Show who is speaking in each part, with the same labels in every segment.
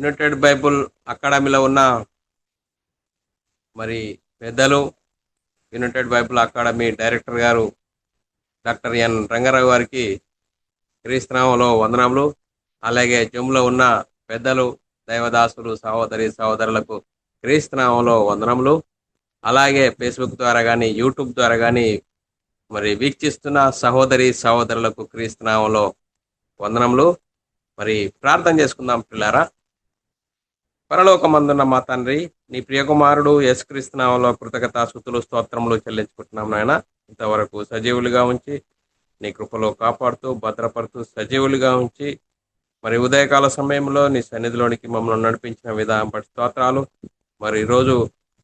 Speaker 1: United Bible అకాడమీలో ఉన్న మరి పెద్దలు, యునైటెడ్ బైబుల్ అకాడమీ డైరెక్టర్ గారు డాక్టర్ ఎన్ రంగారావు గారికి క్రీస్తునామంలో వందనములు. అలాగే జమ్ములో ఉన్న పెద్దలు, దైవదాసులు, సహోదరి సహోదరులకు క్రీస్తునామంలో వందనములు. అలాగే ఫేస్బుక్ ద్వారా కానీ, యూట్యూబ్ ద్వారా కానీ మరి వీక్షిస్తున్న సహోదరి సహోదరులకు క్రీస్తునామంలో వందనములు. మరి ప్రార్థన చేసుకుందాం పిల్లారా. పరలోకమందున్న మా తండ్రి, నీ ప్రియకుమారుడు యేసుక్రీస్తు నామములో కృతజ్ఞతాస్తుతులు స్తోత్రములు చెల్లించుకుంటున్నాం నాయన. ఇంతవరకు సజీవులుగా ఉంచి నీ కృపలో కాపాడుతూ భద్రపడుతూ సజీవులుగా ఉంచి మరి ఉదయకాల సమయంలో నీ సన్నిధిలోనికి మమ్మల్ని నడిపించిన విధానం బట్టి స్తోత్రాలు. మరి ఈరోజు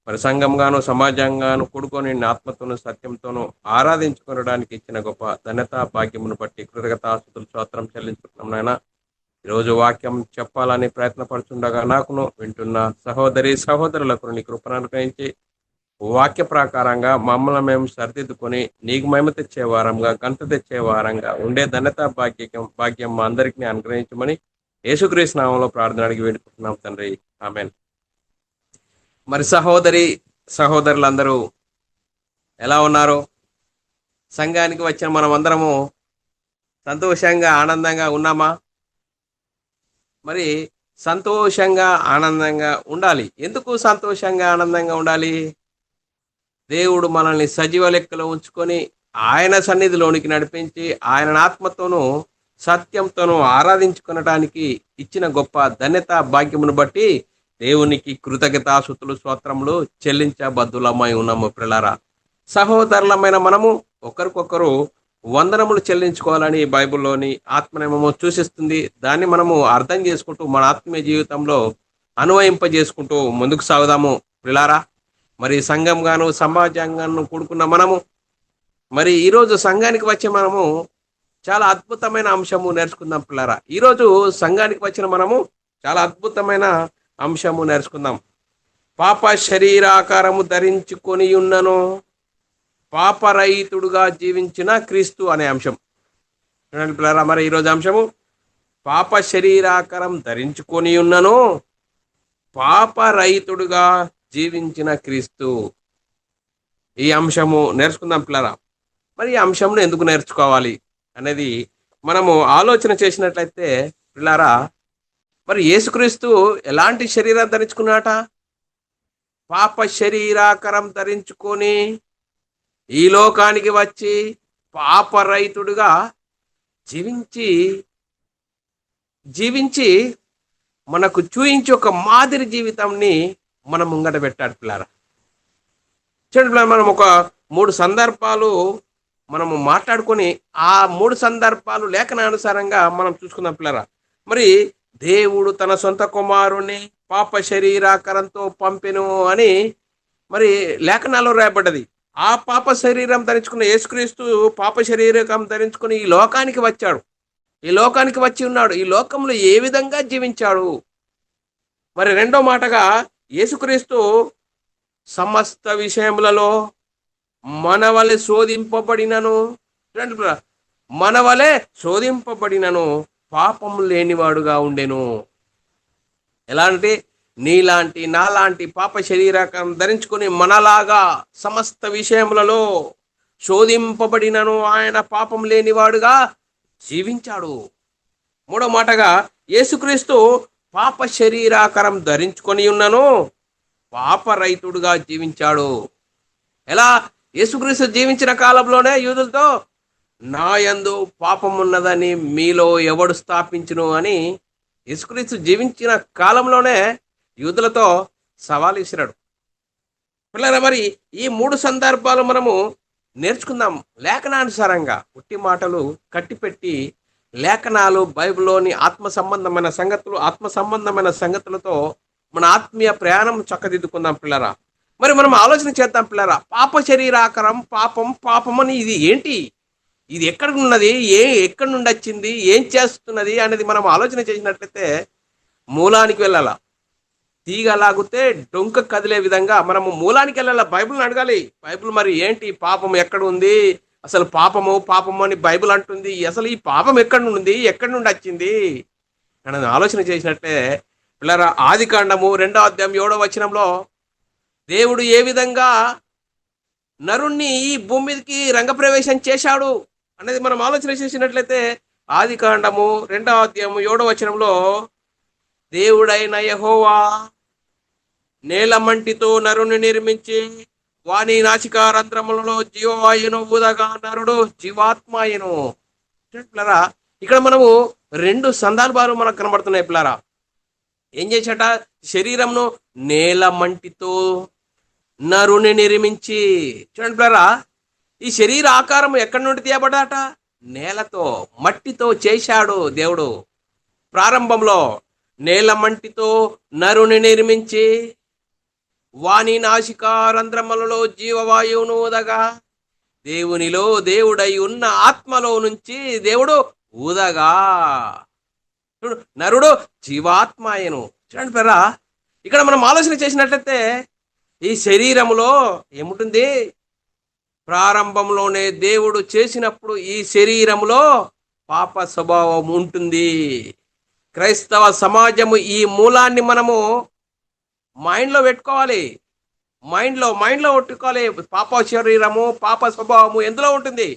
Speaker 1: మరి సంఘంగాను సమాజంగాను కూడుకొని నీ ఆత్మతోనూ సత్యంతోనూ ఆరాధించుకోవడానికి ఇచ్చిన గొప్ప ధన్యత భాగ్యమును బట్టి కృతజ్ఞతాస్తుతులు స్తోత్రం చెల్లించుకుంటున్నాం నాయన. ఈరోజు వాక్యం చెప్పాలని ప్రయత్నపడుతుండగా నాకును వింటున్న సహోదరి సహోదరులకు నీ కృపను అనుగ్రహించి వాక్య ప్రకారంగా మమ్మల్ని మేము సరిదిద్దుకొని నీకు మహిమ తెచ్చే వారంగా, గంట తెచ్చే వారంగా ఉండే ధన్యత భాగ్యం మా అందరికీ అనుగ్రహించమని యేసుక్రీస్తు నామములో ప్రార్థన అడిగి వేడుకుంటున్నాం తండ్రి, ఆమేన్. మరి సహోదరి సహోదరులందరూ ఎలా ఉన్నారు? సంఘానికి వచ్చిన మనం అందరము సంతోషంగా ఆనందంగా ఉన్నామా? మరి సంతోషంగా ఆనందంగా ఉండాలి. ఎందుకు సంతోషంగా ఆనందంగా ఉండాలి? దేవుడు మనల్ని సజీవ లెక్కలో ఉంచుకొని ఆయన సన్నిధిలోనికి నడిపించి ఆయన ఆత్మతోనూ సత్యంతోనూ ఆరాధించుకునటానికి ఇచ్చిన గొప్ప ధన్యత భాగ్యమును బట్టి దేవునికి కృతజ్ఞతాస్తుతులు స్తోత్రములు చెల్లించబద్దులమై ఉన్నాము ప్రియులారా. సహోదరులమైన మనము ఒకరికొకరు వందనములు చెల్లించుకోవాలని బైబిల్లోని ఆత్మనేమో సూచిస్తుంది. దాన్ని మనము అర్థం చేసుకుంటూ మన ఆత్మీయ జీవితంలో అన్వయింపజేసుకుంటూ ముందుకు సాగుదాము ప్రియులారా. మరి సంఘంగాను సమాజంగాను కూడుకున్న మనము మరి ఈరోజు సంఘానికి వచ్చే మనము చాలా అద్భుతమైన అంశము నేర్చుకుందాం పిల్లారా. ఈరోజు సంఘానికి వచ్చిన మనము చాలా అద్భుతమైన అంశము నేర్చుకుందాం. పాప శరీరాకారము ధరించుకొని ఉన్నను పాపరహితుడుగా జీవించిన క్రీస్తు అనే అంశం పిల్లారా. మరి ఈరోజు అంశము పాప శరీరాకారం ధరించుకొని ఉన్నను పాపరహితుడుగా జీవించిన క్రీస్తు. ఈ అంశము నేర్చుకుందాం పిల్లరా. మరి ఈ అంశంను ఎందుకు నేర్చుకోవాలి అనేది మనము ఆలోచన చేసినట్లయితే పిల్లారా, మరి యేసుక్రీస్తు ఎలాంటి శరీరం ధరించుకున్నాట? పాప శరీరాకారం ధరించుకొని ఈ లోకానికి వచ్చి పాపరహితుడుగా జీవించి మనకు చూయించి ఒక మాదిరి జీవితాన్ని మనం ముంగట పెట్టాడు పిల్లారా. చూడండి పిల్లలు, మనం ఒక 3 సందర్భాలు మనము మాట్లాడుకొని ఆ 3 సందర్భాలు లేఖనానుసారంగా మనం చూసుకుందాం పిల్లరా. మరి దేవుడు తన సొంత కుమారుని పాప శరీరాకారంతో పంపెను అని మరి లేఖనాల్లో రాయబడ్డది. ఆ పాప శరీరం ధరించుకున్న యేసుక్రీస్తు పాప శరీరం ధరించుకుని ఈ లోకానికి వచ్చాడు. ఈ లోకానికి వచ్చి ఉన్నాడు. ఈ లోకంలో ఏ విధంగా జీవించాడు? మరి రెండో మాటగా యేసుక్రీస్తు సమస్త విషయములలో మనవలే శోధింపబడినను పాపం లేనివాడుగా ఉండెను. ఎలాంటి? నీలాంటి నాలాంటి పాప శరీరాకారం ధరించుకొని మనలాగా సమస్త విషయములలో శోధింపబడినను ఆయన పాపం లేనివాడుగా జీవించాడు. మూడో మాటగా యేసుక్రీస్తు పాప శరీరాకారం ధరించుకొని ఉన్నను పాపరహితుడుగా జీవించాడు. ఎలా? యేసుక్రీస్తు జీవించిన కాలంలోనే యూదులతో నా యందు పాపం ఉన్నదని మీలో ఎవడు స్థాపించును అని యేసుక్రీస్తు జీవించిన కాలంలోనే యూదులతో సవాల్ విసిరాడు. పిల్లల, మరి ఈ 3 సందర్భాలు మనము నేర్చుకుందాం లేఖనానుసారంగా. ఉట్టి మాటలు కట్టిపెట్టి లేఖనాలు, బైబిల్లోని ఆత్మ సంబంధమైన సంగతులతో మన ఆత్మీయ ప్రయాణం చక్కదిద్దుకుందాం పిల్లరా. మరి మనం ఆలోచన చేద్దాం పిల్లరా. పాప శరీరాకారం, పాపం అని ఇది ఏంటి? ఇది ఎక్కడ ఉన్నది? ఎక్కడి నుండి వచ్చింది? ఏం చేస్తున్నది అనేది మనం ఆలోచన చేసినట్లయితే మూలానికి వెళ్ళాల. తీగ లాగితే డొంక కదిలే విధంగా మనము మూలానికి వెళ్ళాల. బైబిల్ని అడగాలి. బైబిల్ మరి ఏంటి? పాపం ఎక్కడ ఉంది? అసలు పాపము అని బైబిల్ అంటుంది. అసలు ఈ పాపం ఎక్కడి నుండి వచ్చింది అనేది ఆలోచన చేసినట్టే పిల్లరా, ఆదికాండము 2వ అధ్యాయం 7వ వచనంలో దేవుడు ఏ విధంగా నరుణ్ణి ఈ భూమి మీదకి రంగప్రవేశం చేశాడు అనేది మనం ఆలోచన చేసినట్లయితే, ఆదికాండము 2వ అధ్యాయం 7వ వచనంలో దేవుడైన యెహోవా నేలమంటితో నరుని నిర్మించి వాని నాసికారంధ్రములలో జీవవాయును ఊదగా నరుడు జీవాత్మాయను. పిల్లరా, ఇక్కడ మనము 2 సందర్భాలు మనకు కనబడుతున్నాయి. పిల్లరా, ఏం చేశాట? శరీరంను నేలమంటితో నరుని నిర్మించి. చూడండి పిల్లరా, ఈ శరీర ఆకారం ఎక్కడి నుండి తీయబడ్డాట? నేలతో, మట్టితో చేశాడు దేవుడు. ప్రారంభంలో నేలమంటితో నరుని నిర్మించి వాని నాసికారంధ్రములలో జీవవాయువును ఊదగా దేవునిలో దేవుడై ఉన్న ఆత్మలో నుంచి దేవుడు ఊదగా నరుడు జీవాత్మాయను. చూడండి పిల్లరా, ఇక్కడ మనం ఆలోచన చేసినట్లయితే ఈ శరీరములో ఏముంటుంది? ప్రారంభంలోనే దేవుడు చేసినప్పుడు ఈ శరీరములో పాప స్వభావం ఉంటుంది. క్రైస్తవ సమాజము ఈ మూలాన్ని మనము మైండ్లో పెట్టుకోవాలి. మైండ్లో పెట్టుకోవాలి. పాప శరీరము, పాప స్వభావము ఎందులో ఉంటుంది?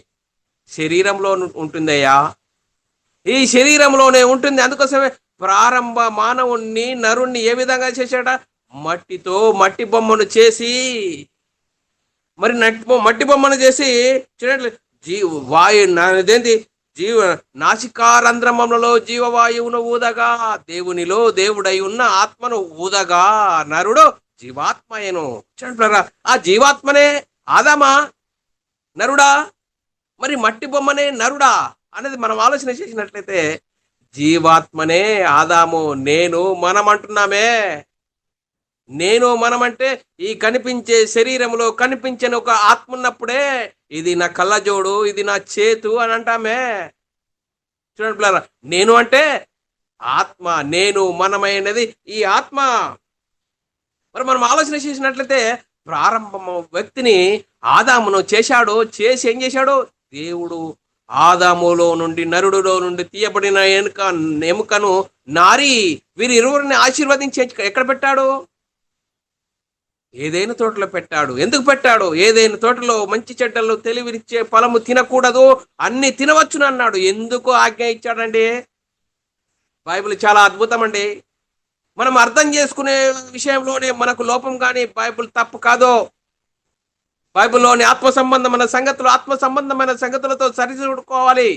Speaker 1: శరీరంలో ఉంటుందయ్యా. ఈ శరీరంలోనే ఉంటుంది. అందుకోసమే ప్రారంభ మానవుణ్ణి, నరుణ్ణి ఏ విధంగా చేశాడ? మట్టితో మట్టి బొమ్మను చేసి, మరి మట్టి బొమ్మను చేసి చూడండి, వాయు నాసికారంధ్రములలో జీవవాయువును ఊదగా దేవునిలో దేవుడై ఉన్న ఆత్మను ఊదగా నరుడు జీవాత్మయను. చూడండి, ఆ జీవాత్మనే ఆదామా నరుడా? మరి మట్టి బొమ్మనే నరుడా అనేది మనం ఆలోచన చేసినట్లయితే, జీవాత్మనే ఆదాము, నేను, మనం అంటున్నామే. నేను, మనం అంటే ఈ కనిపించే శరీరంలో కనిపించని ఒక ఆత్మ ఉన్నప్పుడే ఇది నా కళ్ళజోడు, ఇది నా చేతు అని అంటామే. చూడండి పిల్లరా, నేను అంటే ఆత్మ, నేను మనమైనది ఈ ఆత్మ. మరి మనం ఆలోచన చేసినట్లయితే ప్రారంభము వ్యక్తిని ఆదామును చేశాడు. చేసి ఏం చేశాడు? దేవుడు ఆదాములో నుండి, నరుడులో నుండి తీయబడిన ఎముకను నారి వీరిరువురిని ఆశీర్వదించి ఎక్కడ పెట్టాడు? ఏదైనా తోటలో పెట్టాడు. ఎందుకు పెట్టాడు? ఏదైనా తోటలో మంచి చెడ్డలు తెలివినిచ్చే ఫలము తినకూడదు, అన్ని తినవచ్చును అన్నాడు. ఎందుకు ఆజ్ఞ ఇచ్చాడండి? బైబిల్ చాలా అద్భుతం అండి. మనం అర్థం చేసుకునే విషయంలోనే మనకు లోపం, కానీ బైబిల్ తప్పు కాదు. బైబిల్లోని ఆత్మ సంబంధమైన సంగతులతో సరిచూడుకోవాలి.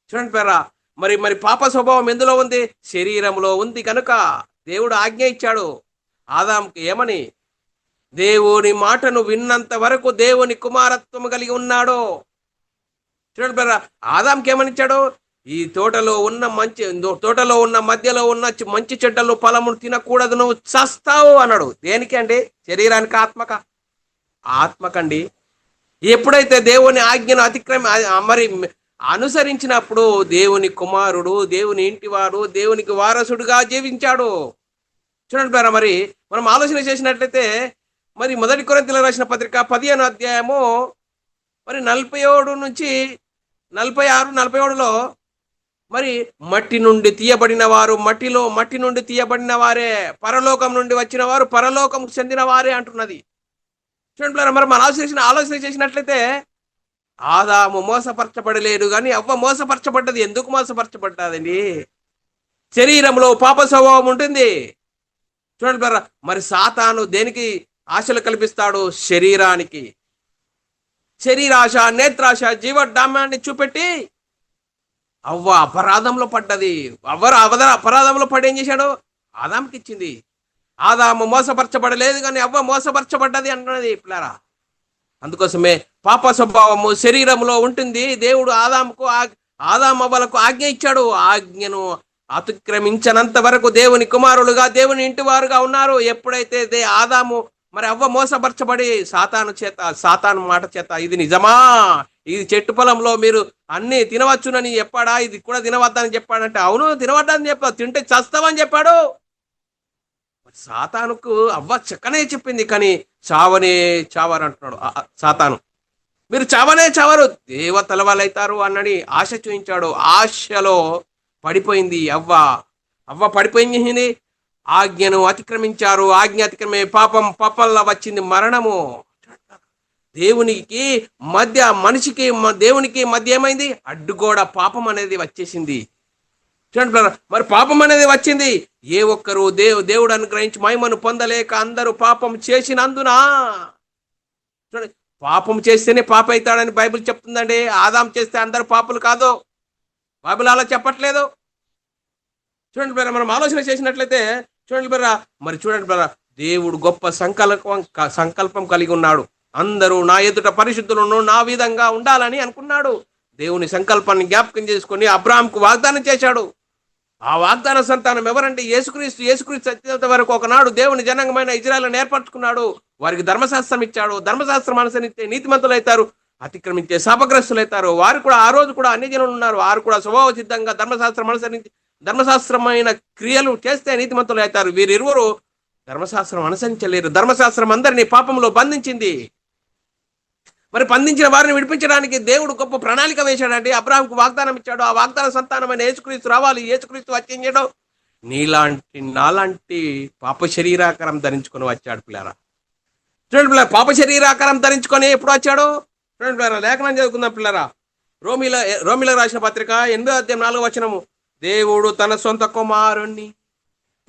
Speaker 1: చూడండి పేరా, మరి పాప స్వభావం ఎందులో ఉంది? శరీరంలో ఉంది కనుక దేవుడు ఆజ్ఞ ఇచ్చాడు ఆదాంకి. ఏమని? దేవుని మాటను విన్నంత వరకు దేవుని కుమారత్వం కలిగి ఉన్నాడు. చూడండి పేరా, ఆదాంకి ఏమనిచ్చాడు? ఈ తోటలో ఉన్న మధ్యలో ఉన్న మంచి చెడ్డలు ఫలమును తినకూడదు, నువ్వు చస్తావు అన్నాడు. దేనికి అండి? శరీరానికి, ఆత్మకండి. ఎప్పుడైతే దేవుని ఆజ్ఞను మరి అనుసరించినప్పుడు దేవుని కుమారుడు, దేవుని ఇంటివారు, దేవునికి వారసుడుగా జీవించాడు. చూడండి పేరా, మరి మనం ఆలోచన చేసినట్లయితే మరి 1 కొరింథీయులకు రాసిన పత్రిక 15వ అధ్యాయము మరి 47 నుంచి 46-47లో మరి మట్టి నుండి తీయబడిన వారు మట్టి నుండి తీయబడిన వారే, పరలోకం నుండి వచ్చిన వారు పరలోకం చెందిన వారే అంటున్నది. చూడండి, మరి మనం ఆలోచన చేసినట్లయితే ఆదాము మోసపరచబడలేడు, కానీ అవ్వ మోసపరచబడ్డది. ఎందుకు మోసపరచబడ్డదండి? శరీరంలో పాప స్వభావం ఉంటుంది. చూడండి, మరి సాతాను దేనికి ఆశలు కల్పిస్తాడు? శరీరానికి. శరీరాశ, నేత్రాశ, జీవడామ్యాన్ని చూపెట్టి అవ్వ అపరాధంలో పడ్డది. అపరాధంలో పడి ఏం చేశాడు? ఆదాముకి ఇచ్చింది. ఆదాము మోసపరచబడలేదు, కానీ అవ్వ మోసపరచబడ్డది అంటున్నది పిల్లరా. అందుకోసమే పాప స్వభావము శరీరంలో ఉంటుంది. దేవుడు ఆదామవ్వలకు ఆజ్ఞ ఇచ్చాడు. ఆజ్ఞను అతిక్రమించనంత వరకు దేవుని కుమారులుగా, దేవుని ఇంటి వారుగా ఉన్నారు. ఎప్పుడైతే ఆదాము మరి అవ్వ మోసపరచబడి సాతాను మాట చేత ఇది నిజమా, ఇది చెట్టు పొలంలో మీరు అన్ని తినవచ్చునని చెప్పాడా, ఇది కూడా తినవద్దని చెప్పాడంటే అవును తినవద్దని చెప్పాడు, తింటే చస్తావని చెప్పాడు. సాతానుకు అవ్వ చక్కనే చెప్పింది, కానీ చావనే చావరు అంటున్నాడు సాతాను. మీరు చావనే చావరు, దేవతల వాళ్ళైతారు అన్నని ఆశ చూపించాడు. ఆశలో పడిపోయింది అవ్వ పడిపోయింది. ఆజ్ఞను అతిక్రమించారు. ఆజ్ఞ అతిక్రమే పాపం, పాపంలో వచ్చింది మరణము. దేవునికి మధ్య మనిషికి దేవునికి మధ్య ఏమైంది? అడ్డుగోడ పాపం అనేది వచ్చేసింది. చూడండి బ్రదర్, మరి పాపం అనేది వచ్చింది. ఏ ఒక్కరు దేవుడు అనుగ్రహించి మహిమను పొందలేక అందరూ పాపం చేసినందున. చూడండి, పాపం చేస్తేనే పాప అవుతాడని బైబిల్ చెప్తుందండి. ఆదాం చేస్తే అందరు పాపులు కాదు, బైబిల్ అలా చెప్పట్లేదు. చూడండి బ్రదర్, మనం ఆలోచన చేసినట్లయితే చూడండి బ్రదర్, మరి చూడండి బ్రదర్, దేవుడు గొప్ప సంకల్పం కలిగి ఉన్నాడు. అందరూ నా ఎదుట పరిశుద్ధులను నా విధంగా ఉండాలని అనుకున్నాడు. దేవుని సంకల్పాన్ని జ్ఞాపకం చేసుకుని అబ్రాహాంకు వాగ్దానం చేశాడు. ఆ వాగ్దాన సంతానం ఎవరంటే యేసుక్రీస్తు. యేసుక్రీస్తు సత్యత వరకు ఒకనాడు దేవుని జనాంగమైన ఇజ్రాయెల్ని ఏర్పరచుకున్నాడు. వారికి ధర్మశాస్త్రం ఇచ్చాడు. ధర్మశాస్త్రం అనుసరిస్తే నీతిమంతులు అవుతారు, అతిక్రమించే శాపగ్రస్తులు అవుతారు. వారు కూడా ఆ రోజు కూడా అన్ని జనులు ఉన్నారు. వారు కూడా స్వభావ సిద్ధంగా ధర్మశాస్త్రం అనుసరించి ధర్మశాస్త్రమైన క్రియలు చేస్తే నీతిమంతులు అవుతారు. వీరిరువురు ధర్మశాస్త్రం అనుసరించలేరు. ధర్మశాస్త్రం అందరినీ పాపంలో బంధించింది. మరి బంధించిన వారిని విడిపించడానికి దేవుడు గొప్ప ప్రణాళిక వేశాడండి. అబ్రాహాంకు వాగ్దానం ఇచ్చాడు. ఆ వాగ్దాన సంతానమైన యేసుక్రీస్తు రావాలి. యేసుక్రీస్తు వచ్చేయడం నీలాంటి నాలాంటి పాప శరీరాకారం ధరించుకొని వచ్చాడు పిల్లారా. చూడండి పిల్లరా, పాప శరీరాకారం ధరించుకొని ఎప్పుడు వచ్చాడు? చూడండి పిల్లరా, లేఖనం చదువుకుందాం పిల్లరా. రోమిలకు రాసిన పత్రిక 8:4 దేవుడు తన సొంత కుమారుణ్ణి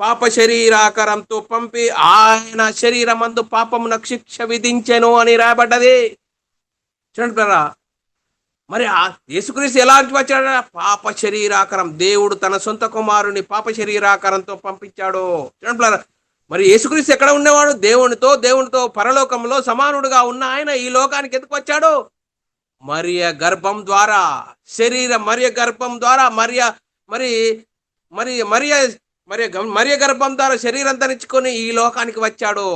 Speaker 1: పాప శరీరాకారంతో పంపి ఆయన శరీరమందు పాపమునకు శిక్ష విధించెను అని రాయబడ్డది. చూడండి పిల్లరా, మరి యేసుక్రీస్తు ఎలా వచ్చాడు? పాప శరీరాకారం. దేవుడు తన సొంత కుమారుని పాప శరీరాకారంతో పంపించాడు. చూడండి పిల్లరా, మరి యేసుక్రీస్తు ఎక్కడ ఉండేవాడు? దేవునితో పరలోకంలో సమానుడుగా ఉన్న ఆయన ఈ లోకానికి ఎందుకు వచ్చాడు? మరియ గర్భం ద్వారా, మరియ గర్భం ద్వారా మరియ గర్భం ద్వారా శరీరం ధరించుకొని ఈ లోకానికి వచ్చాడు.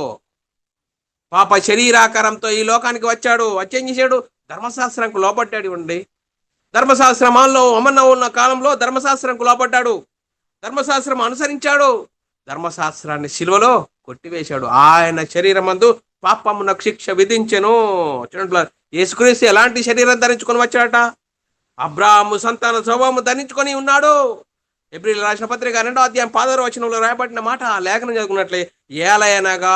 Speaker 1: పాప శరీరాకారంతో ఈ లోకానికి వచ్చాడు. వచ్చేం చేశాడు? ధర్మశాస్త్రంకు లోపడ్డాడు అండి. ధర్మశాస్త్రంలో అమన్న ఉన్న కాలంలో ధర్మశాస్త్రంకు లోపడ్డాడు. ధర్మశాస్త్రం అనుసరించాడు. ధర్మశాస్త్రాన్ని సిలువలో కొట్టివేశాడు. ఆయన శరీరమందు పాపమునకు శిక్ష విధించెను. చూడండి, యేసుక్రీస్తు ఎలాంటి శరీరం ధరించుకొని వచ్చాడట? అబ్రాహాము సంతాన స్వభావము ధరించుకొని ఉన్నాడు. ఎబ్రిల్ రాసిన పత్రిక 2:16 రాయబడిన మాట లేఖనం చదువుకున్నట్లే, ఏలయనగా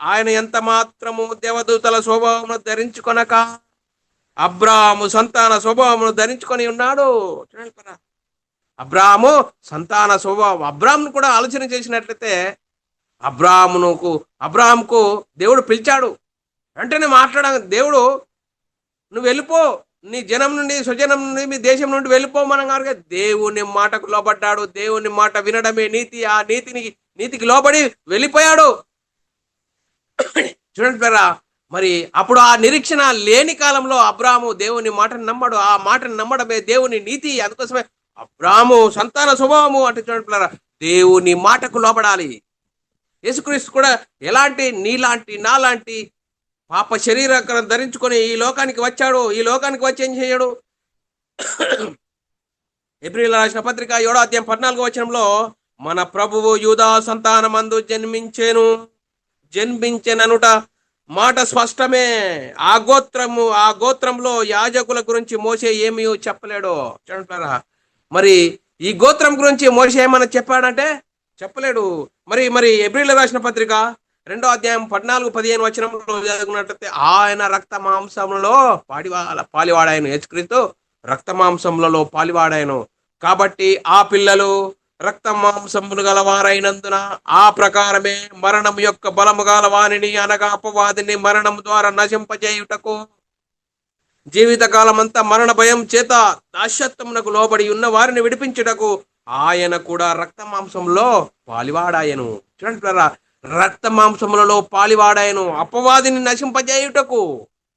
Speaker 1: ఆయన ఎంత మాత్రము దేవదూతల స్వభావమును ధరించుకొనక అబ్రాహాము సంతాన స్వభావమును ధరించుకొని ఉన్నాడు. చూడండి కదా, అబ్రాహాము సంతాన స్వభావం. అబ్రాహామును కూడా ఆలోచన చేసినట్లయితే అబ్రాహాముకు దేవుడు పిలిచాడు. వెంటనే దేవుడు నువ్వు వెళ్ళిపో, నీ జనం నుండి, స్వజనం నుండి, మీ దేశం నుండి వెళ్ళిపోమనగా దేవుని మాటకు లోబడ్డాడు. దేవుని మాట వినడమే నీతి. ఆ నీతికి లోబడి వెళ్ళిపోయాడు. చూడండి పేరా, మరి అప్పుడు ఆ నిరీక్షణ లేని కాలంలో అబ్రాహాము దేవుని మాటను నమ్మడు. ఆ మాటను నమ్మడమే దేవుని నీతి. అందుకోసమే అబ్రాహాము సంతాన స్వభావము అంటే చూడండి పిల్లరా, దేవుని మాటకు లోబడాలి. యేసుక్రీస్తు కూడా ఎలాంటి నీలాంటి నాలాంటి పాప శరీరాకారం ధరించుకొని ఈ లోకానికి వచ్చాడు. ఈ లోకానికి వచ్చి ఏం చేయడు? ఏప్రిల్ రాసిన పత్రిక 7:14 మన ప్రభువు యూదా సంతానమందు జన్మించెననుట మాట స్పష్టమే. ఆ గోత్రంలో యాజకుల గురించి మోషే ఏమీ చెప్పలేడు. చూడండి, మరి ఈ గోత్రం గురించి మోషే ఏమన్నా చెప్పాడంటే చెప్పలేడు. మరి ఏప్రిల్ రాసిన పత్రిక 2:14-15 చదువుకున్నట్లయితే ఆయన రక్త మాంసములలో పాలివాడాయను. యేసుక్రీస్తు రక్త మాంసములలో పాలివాడాయను. కాబట్టి ఆ పిల్లలు రక్త మాంసములు గలవారైనందున ఆ ప్రకారమే మరణం యొక్క బలము గల వానిని అనగా అపవాదిని మరణం ద్వారా నశింపజేయుటకు జీవితకాలం అంతా మరణ భయం చేత దాస్యత్వమునకు లోబడి ఉన్న వారిని విడిపించుటకు ఆయన కూడా రక్త మాంసంలో పాలివాడాయను. చూడండి, రక్త మాంసములలో పాలివాడాయను అపవాదిని నశింపజేయుటకు.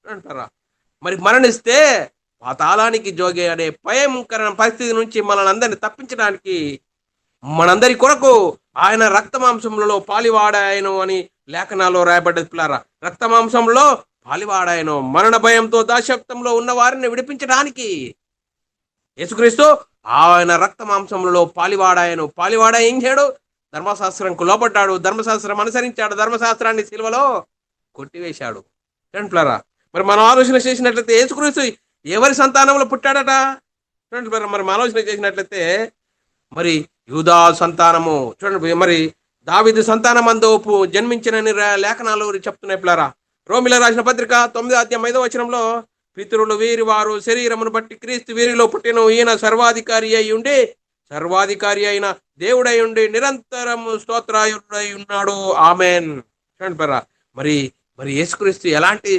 Speaker 1: అంటారా, మరి మరణిస్తే పాతాళానికి జోగే అనే భయంకర పరిస్థితి నుంచి మనల్ని అందరినీ తప్పించడానికి మనందరి కొరకు ఆయన రక్త మాంసములలో పాలివాడాయను అని లేఖనాల్లో రాయబడ్డది పిల్లారా. రక్త మాంసంలో పాలివాడాయను మరణ భయంతో దాశక్తంలో ఉన్న వారిని విడిపించడానికి యేసుక్రీస్తు ఆయన రక్త మాంసములలో పాలివాడాయను. పాలివాడా ఏం చేయడు? ధర్మశాస్త్రంకు లోపడ్డాడు. ధర్మశాస్త్రం అనుసరించాడు. ధర్మశాస్త్రాన్ని సిలువలో కొట్టివేశాడు. చూడండి, మరి మనం ఆలోచన చేసినట్లయితే యేసుక్రీస్తు ఎవరి సంతానంలో పుట్టాడట? చూడండి, మరి మనం ఆలోచన చేసినట్లయితే మరి యూదా సంతానము. చూడండి, మరి దావీదు సంతానమందు జన్మించినని లేఖనాలు చెప్తున్నాయి పిల్లరా. రోమిల రాసిన పత్రిక 9:5 పితరులు వీరి వారు శరీరమును బట్టి క్రీస్తు వీరిలో పుట్టిన ఈయన సర్వాధికారి అయిన దేవుడై ఉండి నిరంతరము స్తోత్రాయుడై ఉన్నాడు. ఆమెన్. చూడండి పిల్లరా, మరి మరి యేసుక్రీస్తు ఎలాంటి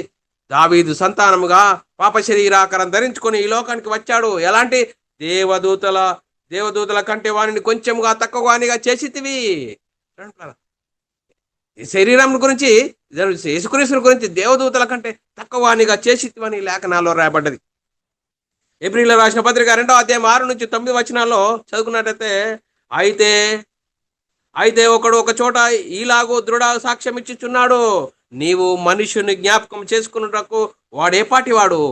Speaker 1: దావీదు సంతానముగా పాప శరీరాకారం ధరించుకొని ఈ లోకానికి వచ్చాడు. ఎలాంటి దేవదూతల కంటే వానిని కొంచెంగా తక్కువగానిగా చేసితివి. ఈ శరీరం గురించి, యేసుక్రీస్తు గురించి దేవదూతల కంటే తక్కువగానిగా చేసితివని లేఖనాల్లో రాయబడ్డది. ఏప్రిల్ రాసిన పత్రిక 2:6-9 చదువుకున్నట్టయితే, అయితే ఒకడు ఒక చోట ఈలాగూ దృఢ సాక్ష్యం ఇచ్చిచున్నాడు, నీవు మనుషుని జ్ఞాపకం చేసుకున్నటకు వాడేపాటివాడు,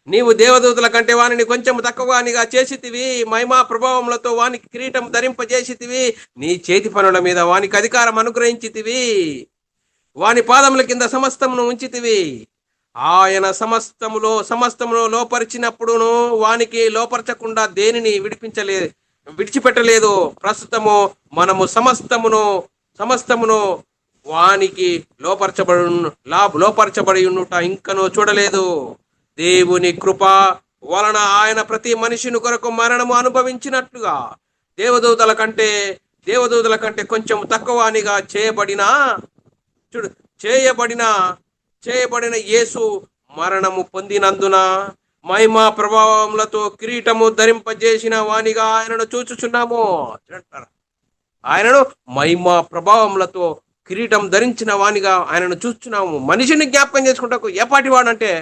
Speaker 1: నీవు దేవదూతల కంటే వానిని కొంచెం తక్కువగానిగా చేసితివి, మహిమా ప్రభావములతో వానికి కిరీటం ధరింపజేసితివి, నీ చేతి పనుల మీద వానికి అధికారం అనుగ్రహించితివి, వాని పాదముల కింద సమస్తమును ఉంచితివి. ఆయన సమస్తములో లోపరిచినప్పుడును వానికి లోపరచకుండా దేనిని విడిచిపెట్టలేదు. ప్రస్తుతము మనము సమస్తమును వానికి లోపరచబడి ఉన్నట ఇంకను చూడలేదు. దేవుని కృప వలన ఆయన ప్రతి మనిషిని కొరకు మరణము అనుభవించినట్లుగా దేవదూతల కంటే కొంచెం తక్కువనిగా చేయబడిన యేసు మరణము పొందినందున మహిమా ప్రభావములతో కిరీటము ధరింపజేసిన వానిగా ఆయనను చూచుచున్నాము. ఆయనను మహిమా ప్రభావములతో కిరీటం ధరించిన వానిగా ఆయనను చూస్తున్నాము. మనిషిని జ్ఞాపకం చేసుకుంటకు ఏపాటి వాడంటే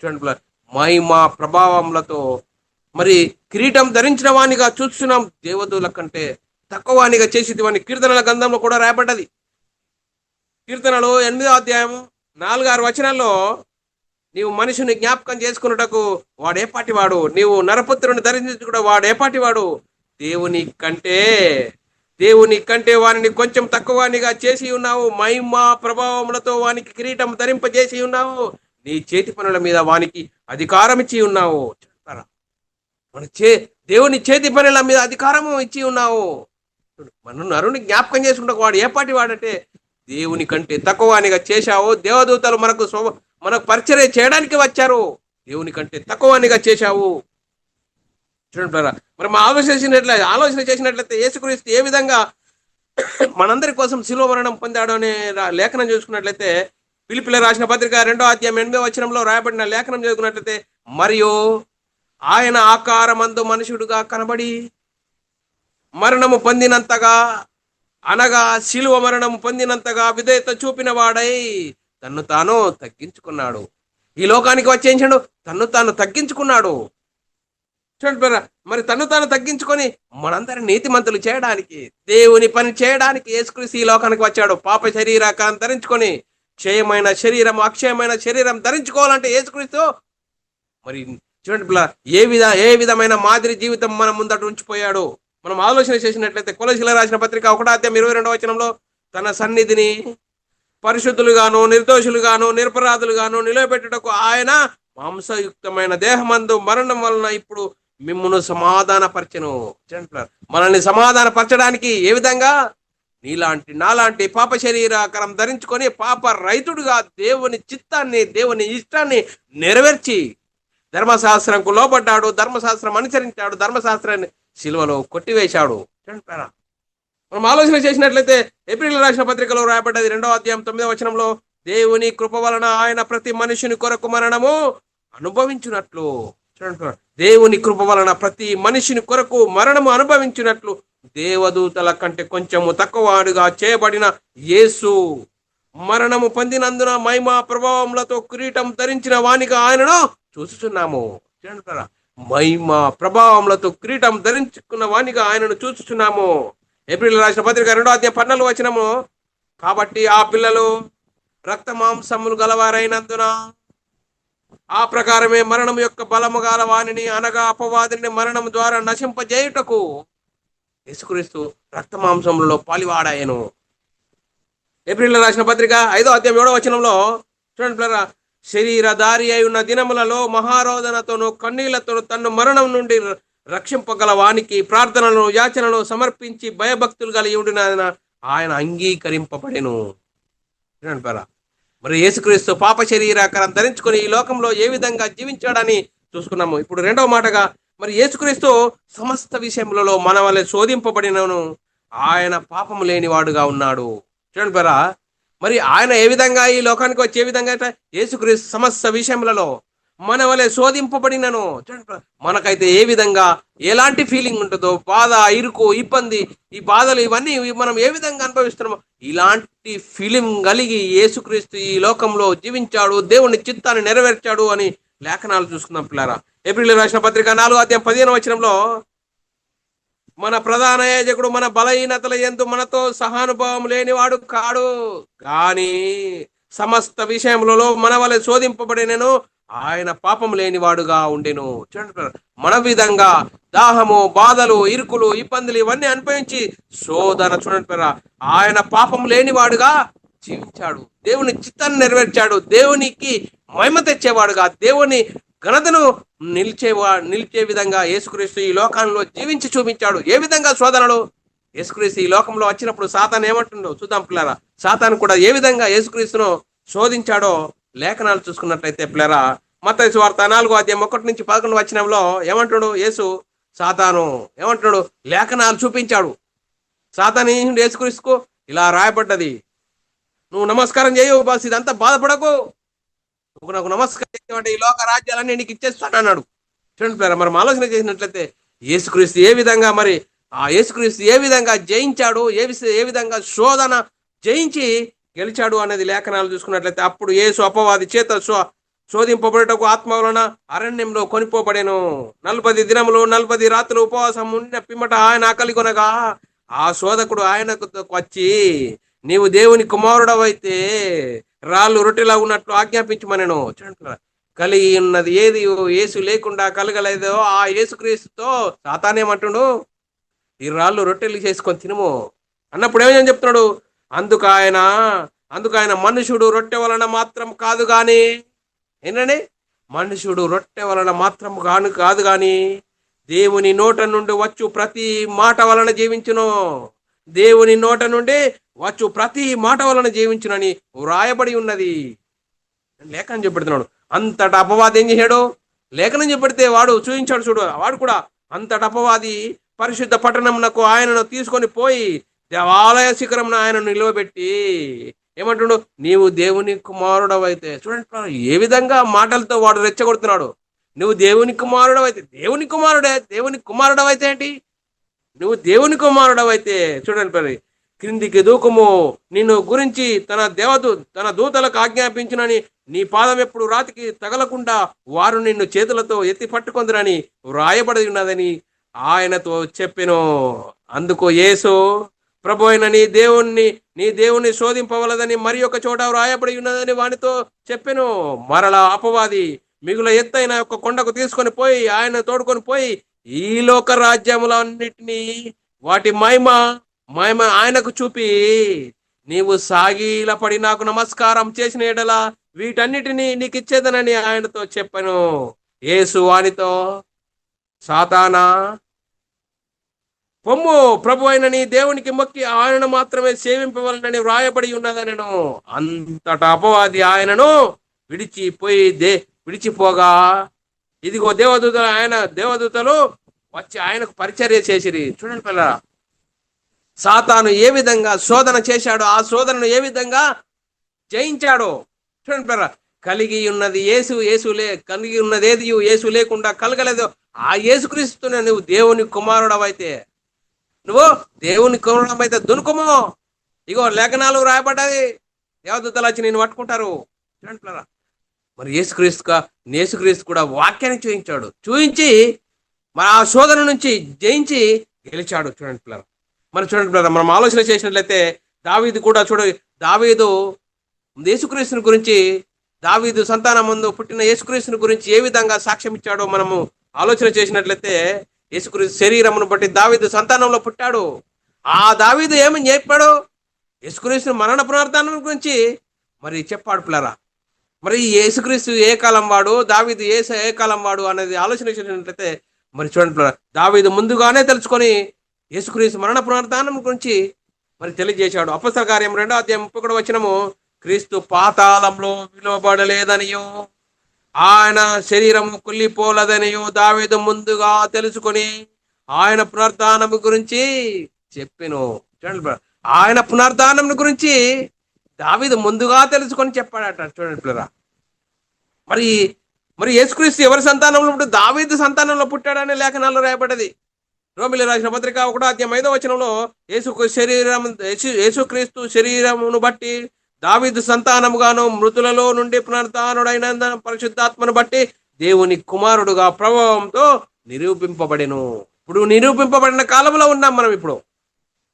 Speaker 1: చూడండి, మహిమా ప్రభావములతో మరి కిరీటం ధరించిన వానిగా చూస్తున్నాం. దేవదూల కంటే తక్కువ వానిగా చేసేది వాని కీర్తనల గ్రంథంలో కూడా రాయబడ్డది. కీర్తనలు 8:4-6 నీవు మనిషిని జ్ఞాపకం చేసుకున్నటకు వాడేపాటివాడు, నీవు నరపుత్రుని ధరించుకుంటే వాడేపాటివాడు, దేవుని కంటే వారిని కొంచెం తక్కువనిగా చేసి ఉన్నావు, మహిమా ప్రభావములతో వానికి కిరీటం ధరింపజేసి ఉన్నావు, నీ చేతి పనుల మీద వానికి అధికారం ఇచ్చి ఉన్నావు. దేవుని చేతి పనుల మీద అధికారము ఇచ్చి ఉన్నావు. మన నరుని జ్ఞాపకం చేసుకుంటే వాడు ఏపాటి వాడంటే దేవుని కంటే తక్కువనిగా చేశావు. దేవదూతలు మనకు పరిచర్య చేయడానికి వచ్చారు, దేవుని కంటే తక్కువనిగా చేశావు. చూడండి, మరి ఆలోచన చేసినట్లయితే యేసుక్రీస్తు ఏ విధంగా మనందరి కోసం శిలువ మరణం పొందాడు అనే లేఖనం చూసుకున్నట్లయితే, ఫిలిప్పీయుల రాసిన పత్రిక 2:8 రాయబడిన లేఖనం చదువుకున్నట్లయితే, మరియు ఆయన ఆకారమందు మనుషుడుగా కనబడి మరణము పొందినంతగా, అనగా శిలువ మరణము పొందినంతగా విధేయత చూపిన వాడై తన్ను తాను తగ్గించుకున్నాడు. ఈ లోకానికి వచ్చేసాడు, తన్ను తగ్గించుకున్నాడు. చూడండి, మరి తన్ను తాను తగ్గించుకొని మనందరి నీతిమంతులు చేయడానికి, దేవుని పని చేయడానికి యేసుక్రీస్తు ఈ లోకానికి వచ్చాడు. పాప శరీరాకారం ధరించుకొని అక్షయమైన శరీరం ధరించుకోవాలంటే యేసుక్రీస్తు మరి చూడండి ఏ విధమైన మాదిరి జీవితం మన ముందట ఉంచిపోయాడు. మనం ఆలోచన చేసినట్లయితే కొలసీయులకు రాసిన పత్రిక 1:22 తన సన్నిధిని పరిశుద్ధులుగాను నిర్దోషులుగాను నిరపరాధులుగాను నిలబెట్టుటకు ఆయన మాంసయుక్తమైన దేహమందు మరణం వలన ఇప్పుడు మిమ్మును సమాధానపరచెను. మనల్ని సమాధానపరచడానికి ఏ విధంగా? నాలాంటి పాప శరీరాకారం ధరించుకొని పాప రైతుడుగా దేవుని చిత్తాన్ని, దేవుని ఇష్టాన్ని నెరవేర్చి ధర్మశాస్త్రంకు లోబడ్డాడు, ధర్మశాస్త్రం అనుసరించాడు, ధర్మశాస్త్రాన్ని శిలువలో కొట్టివేశాడు. మనం ఆలోచన చేసినట్లయితే ఏప్రిల్ రాసిన పత్రికలో రాయబడ్డది 2:9 దేవుని కృప వలన ఆయన ప్రతి మనిషిని కొరకు మరణము అనుభవించినట్లు. దేవుని కృప వలన ప్రతి మనిషిని కొరకు మరణము అనుభవించినట్లు దేవదూతల కంటే కొంచెము తక్కువగా చేయబడిన యేసు మరణము పొందినందున మహిమా ప్రభావములతో కిరీటం ధరించిన వానిగా ఆయనను చూస్తున్నాము. మహిమా ప్రభావములతో కిరీటం ధరించుకున్న వానిగా ఆయనను చూస్తున్నాము. ఏప్రిల్ రాసిన పత్రిక 2:14 కాబట్టి ఆ పిల్లలు రక్త మాంసములు గలవారైనందున ఆ ప్రకారమే మరణం యొక్క బలము గల వానిని, అనగా అపవాదిని మరణం ద్వారా నశింపజేయుటకు యేసుక్రీస్తు రక్త మాంసములలో పాలివాడాయను. ఏప్రిల్ రాసిన పత్రిక 5:7 చూడండి, శరీరధారి అయి ఉన్న దినములలో మహారోదనతోనూ కన్నీళ్లతోనూ తన్ను మరణం నుండి రక్షింపగల వానికి ప్రార్థనలను యాచనలు సమర్పించి భయభక్తులు కలిగి ఉండిన ఆయన అంగీకరింపబడెను. అంటారా? మరి యేసుక్రీస్తు పాప శరీరాకారం ధరించుకొని ఈ లోకంలో ఏ విధంగా జీవించాడని చూసుకున్నాము. ఇప్పుడు రెండవ మాటగా మరి యేసుక్రీస్తు సమస్త విషయములలో మన వలె శోధింపబడినను ఆయన పాపము లేనివాడుగా ఉన్నాడు. చూడండి పేరా, మరి ఆయన ఏ విధంగా ఈ లోకానికి వచ్చే విధంగా యేసుక్రీస్తు సమస్త విషయములలో మన వలె శోధింపబడినను. మనకైతే ఏ విధంగా ఎలాంటి ఫీలింగ్ ఉంటుందో, బాధ, ఇరుకు, ఇబ్బంది, ఈ బాధలు ఇవన్నీ మనం ఏ విధంగా అనుభవిస్తున్నామో ఇలాంటి ఫీలింగ్ కలిగి యేసుక్రీస్తు ఈ లోకంలో జీవించాడు, దేవుని చిత్తాన్ని నెరవేర్చాడు అని లేఖనాలు చూసుకుందాం పిల్లారా. ఏప్రిల్ రాసిన పత్రిక 4:15 మన ప్రధాన యాజకుడు మన బలహీనతల యందు మనతో సహానుభావం లేనివాడు కాడు, కానీ సమస్త విషయములలో మన వలె శోధింపబడినను ఆయన పాపం లేనివాడుగా ఉండెను. చూడండి, మన విధంగా దాహము, బాధలు, ఇరుకులు, ఇబ్బందులు ఇవన్నీ అనుభవించి శోధన చూడండి ఆయన పాపం లేనివాడుగా జీవించాడు, దేవుని చిత్తాన్ని నెరవేర్చాడు, దేవునికి మహిమ తెచ్చేవాడుగా, దేవుని ఘనతను నిలిచే విధంగా యేసుక్రీస్తు ఈ లోకంలో జీవించి చూపించాడు. ఏ విధంగా శోధనలు యేసుక్రీస్తు ఈ లోకంలో వచ్చినప్పుడు సాతాను ఏమంటుండో చూద్దాం పిల్లరా. సాతాను కూడా ఏ విధంగా యేసుక్రీస్తును శోధించాడో లేఖనాలు చూసుకున్నట్లయితే పిల్లరా, మత్తయి సువార్త 4:1-11 ఏమంటాడు యేసు? సాతాను ఏమంటున్నాడు? లేఖనాలు చూపించాడు. సాతాను యేసుక్రీస్తుకు ఇలా రాయబడ్డది, నువ్వు నమస్కారం చేయవు బాస్, ఇదంతా బాధపడకు, నువ్వు నాకు నమస్కారం చేయమంటే ఈ లోక రాజ్యాలన్నీ నీకు ఇచ్చేస్తాను అన్నాడు. చూడండి పిల్లరా, మనం ఆలోచన చేసినట్లయితే యేసుక్రీస్తు ఏ విధంగా మరి ఆ యేసుక్రీస్తు ఏ విధంగా జయించాడు, ఏ విధంగా శోధన జయించి గెలిచాడు అనేది లేఖనాలు చూసుకున్నట్లయితే, అప్పుడు యేసు అపవాది చేత శోధింపబడటకు ఆత్మ వలన అరణ్యంలో కొనిపోబడెను. 40 దినములు 40 రాత్రులు ఉపవాసం ఉండిన పిమ్మట ఆయన ఆకలి కొనగా ఆ శోధకుడు ఆయనకు వచ్చి, నీవు దేవుని కుమారుడవైతే రాళ్ళు రొట్టెలా ఉన్నట్లు ఆజ్ఞాపించమనెను. కలిగి ఉన్నది ఏది యేసు లేకుండా కలగలేదో ఆ యేసుక్రీస్తుతో సాతానేమంటుడు, ఈ రాళ్ళు రొట్టెలు చేసుకొని తినము అన్నప్పుడు ఏమని చెప్తున్నాడు? అందుకు ఆయన మనుషుడు రొట్టె వలన మాత్రం కాదు గాని, ఏంటండి, మనుషుడు రొట్టె వలన మాత్రం కాదు గాని దేవుని నోట నుండి వచ్చు ప్రతి మాట వలన జీవించును, దేవుని నోట నుండి వచ్చు ప్రతి మాట వలన జీవించునని వ్రాయబడి ఉన్నది. లేఖనం చెప్పెడుతున్నాడు. అంతటా అపవాది ఏం చేశాడు? లేఖనం చెప్పెడితే వాడు చూపించాడు. చూడు, వాడు కూడా అంతటా అపవాది పరిశుద్ధ పట్టణమునకు ఆయనను తీసుకొని పోయి దేవాలయ శిఖరంను ఆయనను నిలవబెట్టి ఏమంటుడు, నీవు దేవుని కుమారుడవైతే. చూడండి ఏ విధంగా మాటలతో వాడు రెచ్చగొడుతున్నాడు. నువ్వు దేవుని కుమారుడవైతే, దేవుని కుమారుడవైతే ఏంటి? నువ్వు దేవుని కుమారుడవైతే చూడండి క్రిందికి దూకము, నిన్ను గురించి తన దూతలకు ఆజ్ఞాపించునని, నీ పాదం ఎప్పుడు రాతికి తగలకుండా వారు నిన్ను చేతులతో ఎత్తి పట్టుకొందురని వ్రాయబడి ఉన్నదని ఆయనతో చెప్పెను. అందుకు యేసు, ప్రభు అయిన నీ దేవుణ్ణి శోధింపవలదని మరి ఒక చోట వ్రాయబడి ఉన్నదని వానితో చెప్పెను. మరలా అపవాది మిగుల ఎత్తైన ఒక కొండకు తీసుకొని పోయి ఆయన తోడుకొని పోయి ఈ లోక రాజ్యములన్నిటినీ వాటి మహిమ ఆయనకు చూపి, నీవు సాగిలపడి నాకు నమస్కారం చేసిన ఎడల వీటన్నిటినీ నీకు ఇచ్చేదనని ఆయనతో చెప్పాను. యేసు వానితో, సాతానా పొమ్ము, ప్రభు అయిన నీ దేవునికి మొక్కి ఆయనను మాత్రమే సేవింపవలనని వ్రాయబడి ఉన్నదనెను. అంతటా అపవాది ఆయనను విడిచిపోగా ఇదిగో దేవదూతలు వచ్చి ఆయనకు పరిచర్య చేసిరి. చూడండి పిల్లరా, సాతాను ఏ విధంగా శోధన చేశాడో, ఆ శోధనను ఏ విధంగా జయించాడో చూడండి పిల్లరా. కలిగి ఉన్నది ఏది యేసు లేకుండా కలగలేదు. ఆ యేసుక్రీస్తునే నువ్వు దేవుని కుమారుడవైతే, దునుకుము. ఇగో లేఖనాలు రాయబడ్డాయి, దేవదూతలు వచ్చి నేను పట్టుకుంటారు. చూడండి పిల్లరా, మరి యేసుక్రీస్తు కూడా వాక్యాన్ని చూపించి మరి ఆ శోధన నుంచి జయించి గెలిచాడు. చూడండి పిల్లరా, చూడండి పిల్లరా, మనం ఆలోచన చేసినట్లయితే దావీదు యేసుక్రీస్తుని గురించి, దావీదు సంతానం ముందు పుట్టిన యేసుక్రీస్తుని గురించి ఏ విధంగా సాక్ష్యం ఇచ్చాడో మనము ఆలోచన చేసినట్లయితే, యేసుక్రీస్తు శరీరమును బట్టి దావీదు సంతానంలో పుట్టాడు. ఆ దావీదు ఏమని చెప్పాడు? యేసుక్రీస్తు మరణ పునరుత్థానం గురించి మరి చెప్పాడు పిల్లరా. మరి యేసుక్రీస్తు ఏ కాలం వాడు, దావీదు ఏ కాలం వాడు అనేది ఆలోచన చేసినట్లయితే, మరి చూడండి పిల్లరా, దావీదు ముందుగానే తెలుసుకొని యేసుక్రీస్తు మరణ పునరుత్థానం గురించి మరి తెలియజేశాడు. అపొస్తలుల కార్యం 2:31 క్రీస్తు పాతాళంలో విలువబడలేదనియో ఆయన శరీరము కుళ్ళిపోలదనియో దావీదు ముందుగా తెలుసుకొని ఆయన పునరుద్ధానము గురించి చెప్పెను. చూడండి బ్రదర్, ఆయన పునరుద్ధానం గురించి దావీదు ముందుగా తెలుసుకొని చెప్పాడట. చూడండి బ్రదర్, మరి మరి యేసుక్రీస్తు ఎవరి సంతానంలో పుట్టాడు? దావీదు సంతానంలో పుట్టాడని లేఖనాల్లో రాయబడ్డది. రోమిలి రాసిన పత్రిక 1:5 యేసుక్రీస్తు శరీరమును బట్టి దావీదు సంతానముగాను మృతులలో నుండి పునరుద్ధానుడైన పరిశుద్ధాత్మను బట్టి దేవుని కుమారుడుగా ప్రభావంతో నిరూపింపబడెను. ఇప్పుడు నిరూపింపబడిన కాలంలో ఉన్నాం మనం ఇప్పుడు.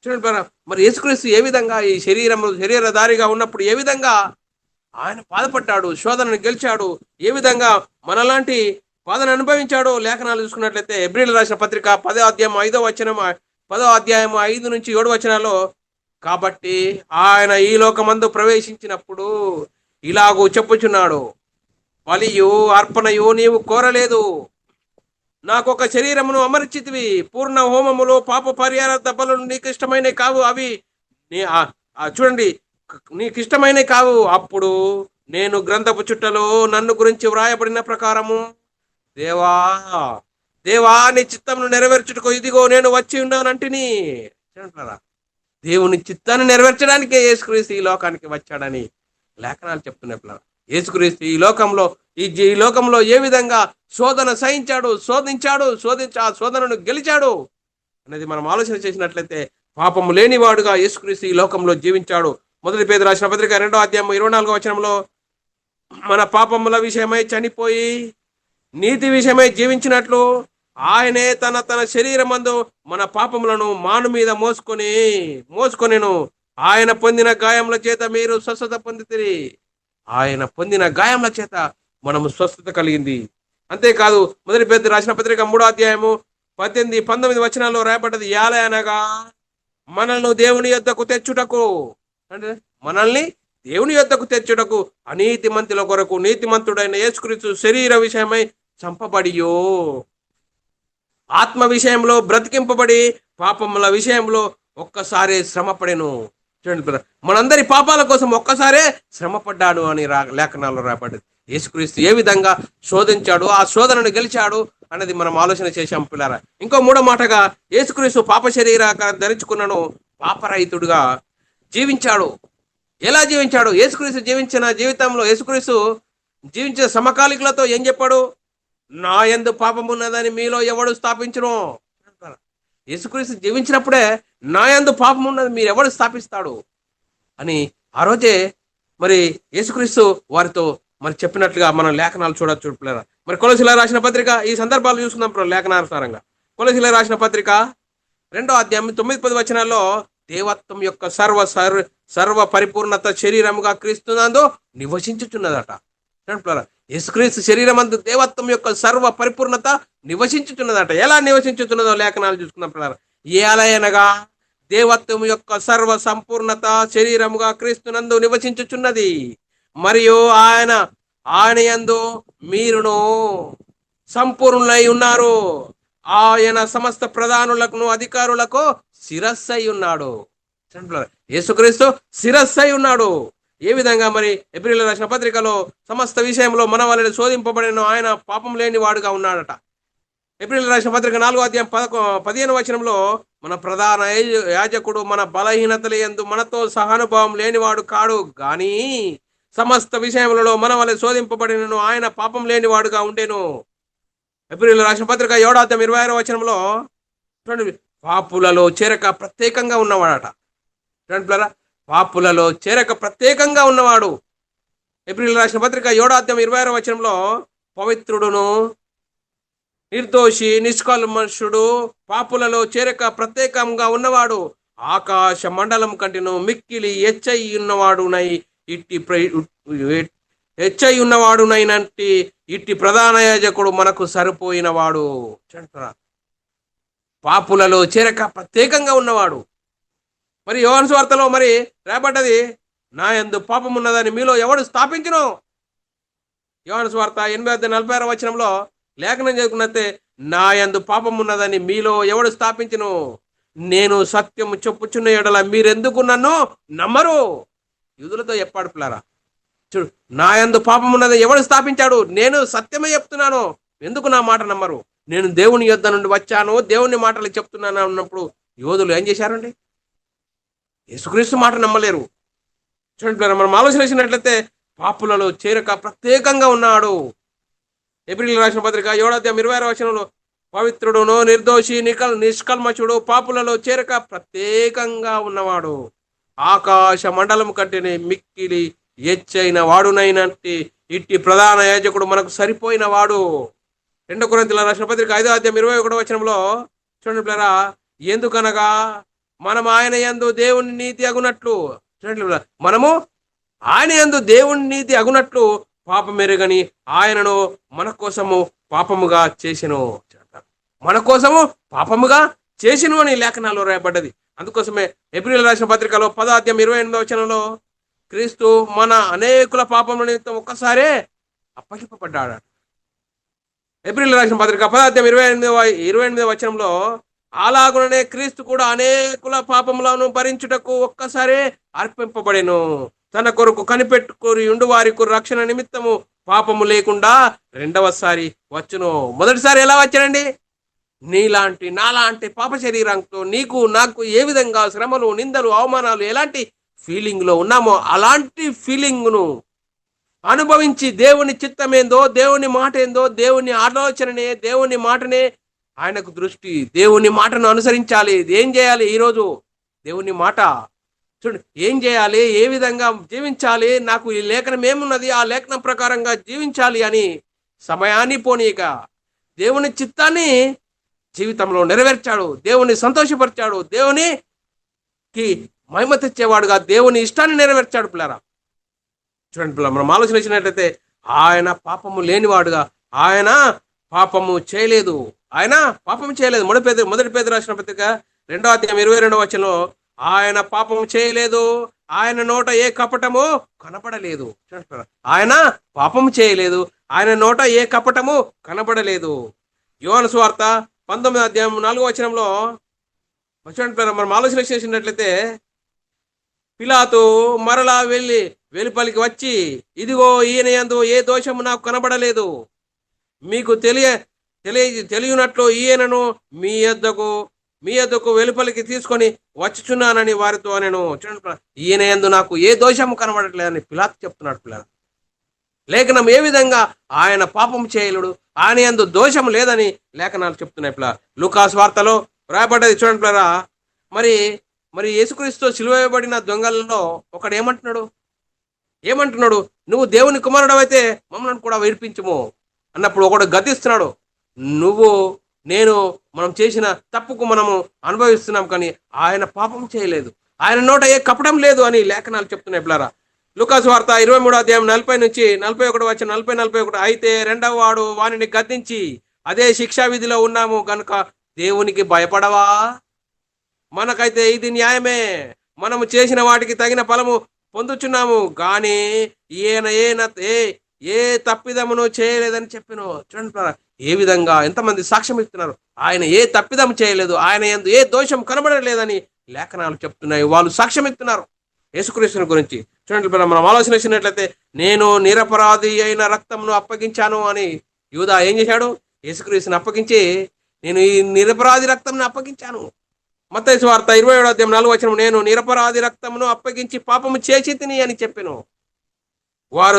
Speaker 1: చూడండి, మరి యేసుక్రీస్తు ఏ విధంగా ఈ శరీరధారిగా ఉన్నప్పుడు ఏ విధంగా ఆయన బాధపడ్డాడు, శోధనను గెలిచాడు, ఏ విధంగా మనలాంటి బాధను అనుభవించాడో లేఖనాలు చూసుకున్నట్లయితే హెబ్రీయులకు రాసిన పత్రిక 10:5-7 కాబట్టి ఆయన ఈ లోకమందు ప్రవేశించినప్పుడు ఇలాగూ చెప్పుచున్నాడు, బలియు అర్పణయు నీవు కోరలేదు, నాకొక శరీరమును అమర్చితివి, పూర్ణ హోమములో పాప పరిహార బలులు నీకు ఇష్టమైనవి కావు, అవి చూడండి నీకు ఇష్టమైనవి కావు. అప్పుడు నేను గ్రంథపు చుట్టలో నన్ను గురించి వ్రాయబడిన ప్రకారము దేవా దేవా నీ చిత్తమును నెరవేర్చుటకు ఇదిగో నేను వచ్చి ఉన్నానంటిని. దేవుని చిత్తాన్ని నెరవేర్చడానికే యేసుక్రీస్తు ఈ లోకానికి వచ్చాడని లేఖనాలు చెప్తున్నప్పుడు యేసుక్రీస్తు ఈ లోకంలో ఏ విధంగా శోధన సహించాడు, ఆ శోధనను గెలిచాడు అనేది మనం ఆలోచన చేసినట్లయితే పాపము లేనివాడుగా యేసుక్రీస్తు ఈ లోకంలో జీవించాడు. మొదటి పేతురు రాసిన పత్రిక 2:24 మన పాపముల విషయమై చనిపోయి నీతి విషయమై జీవించినట్లు ఆయనే తన శరీరమందు మన పాపములను మాను మీద మోసుకొనెను. ఆయన పొందిన గాయముల చేత మీరు స్వస్థత పొందితిరి. ఆయన పొందిన గాయముల చేత మనము స్వస్థత కలిగింది. అంతేకాదు మొదటి పేతురు రాసిన పత్రిక 3:18-19 రాయబడ్డది, యాలయనగా మనల్ని దేవుని యొద్దకు తెచ్చుటకు, అంటే మనల్ని దేవుని యొద్దకు తెచ్చుటకు అనీతిమంతుల కొరకు నీతిమంతుడైన యేసుక్రీస్తు శరీర విషయమై చంపబడియో ఆత్మ విషయంలో బ్రతికింపబడి పాపముల విషయంలో ఒక్కసారి శ్రమపడెను. చూడండి, మనందరి పాపాల కోసం ఒక్కసారే శ్రమపడ్డాడు అని లేఖనాల్లో రాబడ్డది. యేసుక్రీస్తు ఏ విధంగా శోధించాడు, ఆ శోధనను గెలిచాడు అనేది మనం ఆలోచన చేశాం పిల్లారా. ఇంకో మూడో మాటగా యేసుక్రీస్తు పాప శరీరాకారం ధరించుకున్నను, పాపరహితుడుగా జీవించాడు. ఎలా జీవించాడు? యేసుక్రీస్తు జీవించిన జీవితంలో యేసుక్రీస్తు జీవించిన సమకాలికులతో ఏం చెప్పాడు? నా యందు పాపమున్నదని మీలో ఎవడు స్థాపించును. యేసుక్రీస్తు జీవించినప్పుడే నా యందు పాపమున్నది మీరు ఎవడు స్థాపిస్తాడు అని ఆ రోజే మరి యేసుక్రీస్తు వారితో మరి చెప్పినట్లుగా మనం లేఖనాలు చూడొచ్చు పిల్లరా. మరి కొలసీలకు రాసిన పత్రిక ఈ సందర్భాలు చూసుకుందాం లేఖనానుసారంగా. కొలసీలకు రాసిన పత్రిక 2:9-10 దేవత్వం యొక్క సర్వ పరిపూర్ణత శరీరముగా క్రీస్తునందు నివసించుచున్నదట. యేసుక్రీస్తు శరీరమందు దేవత్వం యొక్క సర్వ పరిపూర్ణత నివసించుచున్నదట. ఎలా నివసించుచున్నదో లేఖనాలు చూసుకుందాం పిల్లరా. ఏలయనగా దేవత్వం యొక్క సర్వ సంపూర్ణత శరీరముగా క్రీస్తునందు నివసించుచున్నది, మరియు ఆయన యందు మీరును సంపూర్ణులై ఉన్నారు. ఆయన సమస్త ప్రధానులకు అధికారులకు శిరస్సై ఉన్నాడు. యేసుక్రీస్తు శిరస్సై ఉన్నాడు. ఏ విధంగా మరి హెబ్రీయులకు రాసిన పత్రికలో సమస్త విషయంలో మన వలన శోధింపబడిన ఆయన పాపం లేని వాడుగా ఉన్నాడట. హెబ్రీయులకు రాసిన పత్రిక 4:15 మన ప్రధాన యాజకుడు మన బలహీనతల యందు మనతో సహానుభావం లేనివాడు కాడు గాని సమస్త విషయములలో మన వలె శోధింపబడినను ఆయన పాపం లేనివాడుగా ఉండేను. హెబ్రీయులకు రాసిన పత్రిక 7:26 చూడండి, పాపులలో చేరక ప్రత్యేకంగా ఉన్నవాడట. చూడండి, పాపులలో చేరక ప్రత్యేకంగా ఉన్నవాడు. హెబ్రీయులకు రాసిన పత్రిక 7:26 పవిత్రుడును నిర్దోషి నిష్కల్మషుడు పాపులలో చేరక ప్రత్యేకంగా ఉన్నవాడు ఆకాశ మండలం కంటేను మిక్కిలి హెచ్చై ఉన్నవాడునైనంటి ఇట్టి ప్రధాన యాజకుడు మనకు సరిపోయిన వాడు. పాపులలో చేరక ప్రత్యేకంగా ఉన్నవాడు. మరి యోహాను సువార్తలో మరి రాబడ్డది, నా యందు పాపం ఉన్నదని మీలో ఎవడు స్థాపించును. యోహాను సువార్త 8:46 లేఖనం చదువుకున్నట్టే, నా యందు పాపం ఉన్నదని మీలో ఎవడు స్థాపించును. నేను సత్యము చెప్పుచున్న ఎడల మీరెందుకు నన్ను నమ్మరు? యూదులతో చెప్పాడు పిల్లారా. చూడు, నా యందు పాపం ఉన్నది ఎవడు స్థాపించాడు? నేను సత్యమే చెప్తున్నాను, ఎందుకు నా మాట నమ్మరు? నేను దేవుని యొద్ద నుండి వచ్చాను, దేవుని మాటలు చెప్తున్నాను అన్నప్పుడు యోధులు ఏం చేశారండి? యేసుక్రీస్తు మాట నమ్మలేరు. చూడండి, మనం ఆలోచన చేసినట్లయితే పాపులలో చేరక ప్రత్యేకంగా ఉన్నాడు. ఏప్రిల్ రాసిన పత్రిక 7:26 వచనంలో, పవిత్రుడును నిర్దోషి నిష్కల్మషుడు పాపులలో చేరక ప్రత్యేకంగా ఉన్నవాడు, ఆకాశ మండలం కంటేనే మిక్కిలి ఎచ్చైన వాడునైనట్టి ఇట్టి ప్రధాన యాజకుడు మనకు సరిపోయిన వాడు. 2 కొరింథీయుల రాసిన పత్రిక 5:21 వచనంలో చూడండి పిల్లరా, ఎందుకనగా మనం ఆయన యందు దేవుని నీతి అగునట్లు, చూడండి మనము ఆయన యందు దేవుని నీతి అగునట్లు పాపమెరుగని ఆయనను మన కోసము పాపముగా చేసెను. మన కోసము పాపముగా చేసెను అని లేఖనాల్లో రాయబడ్డది. అందుకోసమే ఏప్రిల్ రాసిన పత్రికలో 10:28 వచనంలో, క్రీస్తు మన అనేకుల పాపముల నిమిత్తం ఒక్కసారే అప్పగింపబడ్డాడు. ఏప్రిల్ రాసిన పత్రిక 10:28 వచనంలో, అలాగుననే క్రీస్తు కూడా అనేకుల పాపములను భరించుటకు ఒక్కసారే అర్పింపబడెను, తన కొరకు కనిపెట్టుకొని ఉండు వారికి రక్షణ నిమిత్తము పాపము లేకుండా రెండవసారి వచ్చును. మొదటిసారి ఎలా వచ్చాడండి? నీలాంటి నాలాంటి పాప శరీరంతో నీకు నాకు ఏ విధంగా శ్రమలు, నిందలు, అవమానాలు, ఎలాంటి ఫీలింగ్ లో ఉన్నామో అలాంటి ఫీలింగ్ను అనుభవించి దేవుని చిత్తమేందో, దేవుని మాట ఏందో, దేవుని ఆలోచననే, దేవుని మాటనే ఆయనకు దృష్టి. దేవుని మాటను అనుసరించాలి. ఏం చేయాలి? ఈరోజు దేవుని మాట చూడండి, ఏం చేయాలి, ఏ విధంగా జీవించాలి, నాకు ఈ లేఖనం ఏమున్నది, ఆ లేఖనం ప్రకారంగా జీవించాలి అని సమయాన్ని పోనీక దేవుని చిత్తాన్ని జీవితంలో నెరవేర్చాడు, దేవుని సంతోషపరిచాడు, దేవునికి మహిమ తెచ్చేవాడుగా దేవుని ఇష్టాన్ని నెరవేర్చాడు పిల్లరా. చూడండి పిల్లలు, మనం ఆలోచన చేసినట్లయితే ఆయన పాపము లేనివాడుగా, ఆయన పాపము చేయలేదు, ఆయన పాపం చేయలేదు. మొదటి పేతురు రాసిన పత్రిక 2:22 వచనంలో, ఆయన పాపం చేయలేదు, ఆయన నోట ఏ కపటము కనపడలేదు. ఆయన పాపం చేయలేదు, ఆయన నోట ఏ కపటము కనపడలేదు. యోహాను సువార్త 19:4 వచనంలో మనం ఆలోచన చేసినట్లయితే, పిలాతు మరలా వెలుపలికి వచ్చి, ఇదిగో ఈయన యందు ఏ దోషము నాకు కనబడలేదు, మీకు తెలియనట్లు ఈయనను మీ యొద్దకు వెలుపలికి తీసుకొని వచ్చుచున్నానని వారితో నేను. ఈయన యందు నాకు ఏ దోషము కనబడట్లేదని పిలాతు చెప్తున్నాడు పిల్లలు. లేఖనం ఏ విధంగా ఆయన పాపం చేయలేడు, ఆయన యందు దోషం లేదని లేఖనాలు చెప్తున్నాయి పిల్ల. లూకా సువార్తలో రాయబడ్డది చూడండి పిల్లరా. మరి యేసుక్రీస్తు సిలువ వేయబడిన దొంగలలో ఒకడు ఏమంటున్నాడు? నువ్వు దేవుని కుమారుడు అయితే మమ్మల్ని కూడా విడిపించుము అన్నప్పుడు ఒకడు గతిస్తున్నాడు, మనం చేసిన తప్పుకు మనము అనుభవిస్తున్నాం, కానీ ఆయన పాపం చేయలేదు, ఆయన నోట ఏ కపటం లేదు అని లేఖనాలు చెప్తున్నాయి పిల్లరా. లూకా సువార్త 23:40-41 వచనం 40-41, అయితే రెండవ వాడు వానిని గద్దించి, అదే శిక్షా విధిలో ఉన్నాము గనుక దేవునికి భయపడవా? మనకైతే ఇది న్యాయమే, మనము చేసిన వాటికి తగిన ఫలము పొందుచున్నాము, కానీ ఈయన ఏ తప్పిదమును చేయలేదని చెప్పిన. చూడండి ఏ విధంగా ఎంతమంది సాక్ష్యం ఇస్తున్నారు, ఆయన ఏ తప్పిదము చేయలేదు, ఆయన యందు ఏ దోషం కనబడలేదని లేఖనాలు చెప్తున్నాయి. వాళ్ళు సాక్ష్యం ఇస్తున్నారు యేసుక్రీస్తుని గురించి. చూడండి మనం ఆలోచన చేసినట్లయితే, నేను నిరపరాధి అయిన రక్తంను అప్పగించాను అని యూదా ఏం చేశాడు? యేసుక్రీస్తుని అప్పగించి, నేను ఈ నిరపరాధి రక్తంను అప్పగించాను. మత్తయి సువార్త 27:4 వచనం, నేను నిరపరాధి రక్తమును అప్పగించి పాపము చేసి తిని అని చెప్పాను. వారు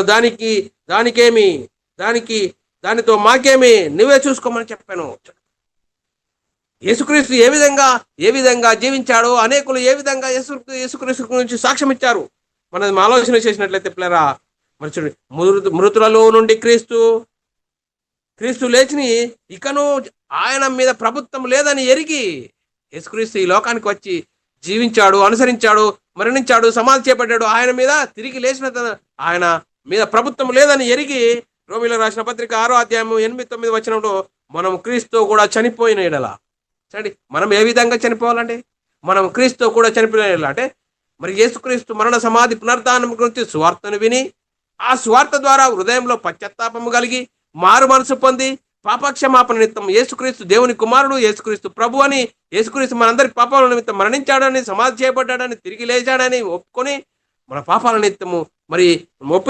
Speaker 1: దానితో మాకేమి, నువ్వే చూసుకోమని చెప్పాను. యేసుక్రీస్తు ఏ విధంగా జీవించాడో, అనేకులు ఏ విధంగా యేసుక్రీస్తు గురించి సాక్ష్యం ఇచ్చారు. మనం ఆలోచన చేసినట్లయితే పిల్లరా, మరి చూడండి, మృతులలో నుండి క్రీస్తు లేచిని ఇకను ఆయన మీద ప్రభుత్వం లేదని ఎరిగి యేసుక్రీస్తు ఈ లోకానికి వచ్చి జీవించాడు, అనుసరించాడు, మరణించాడు, సమాధి చేపట్టాడు. ఆయన మీద తిరిగి లేచిన ఆయన మీద ప్రభుత్వం లేదని ఎరిగి రోమీయులకు రాసిన పత్రిక 6:8-9 వచనంలో, మనం క్రీస్తు కూడా చనిపోయిన ఎడల, చూడండి మనం ఏ విధంగా చనిపోవాలండి? మనం క్రీస్తు కూడా చనిపోయిన ఎడల అంటే, మరి యేసుక్రీస్తు మరణ సమాధి పునరుద్ధానం గురించి సువార్తను విని, ఆ సువార్త ద్వారా హృదయంలో పశ్చాత్తాపము కలిగి మారు మనసు పొంది పాపక్షమాపణ నిమిత్తం యేసుక్రీస్తు దేవుని కుమారుడు, యేసుక్రీస్తు ప్రభు అని, యేసుక్రీస్తు మనందరి పాపాల నిమిత్తం మరణించాడని, సమాధి చేయబడ్డాడని, తిరిగి లేచాడని ఒప్పుకొని మన పాపాల నిమిత్తము మరి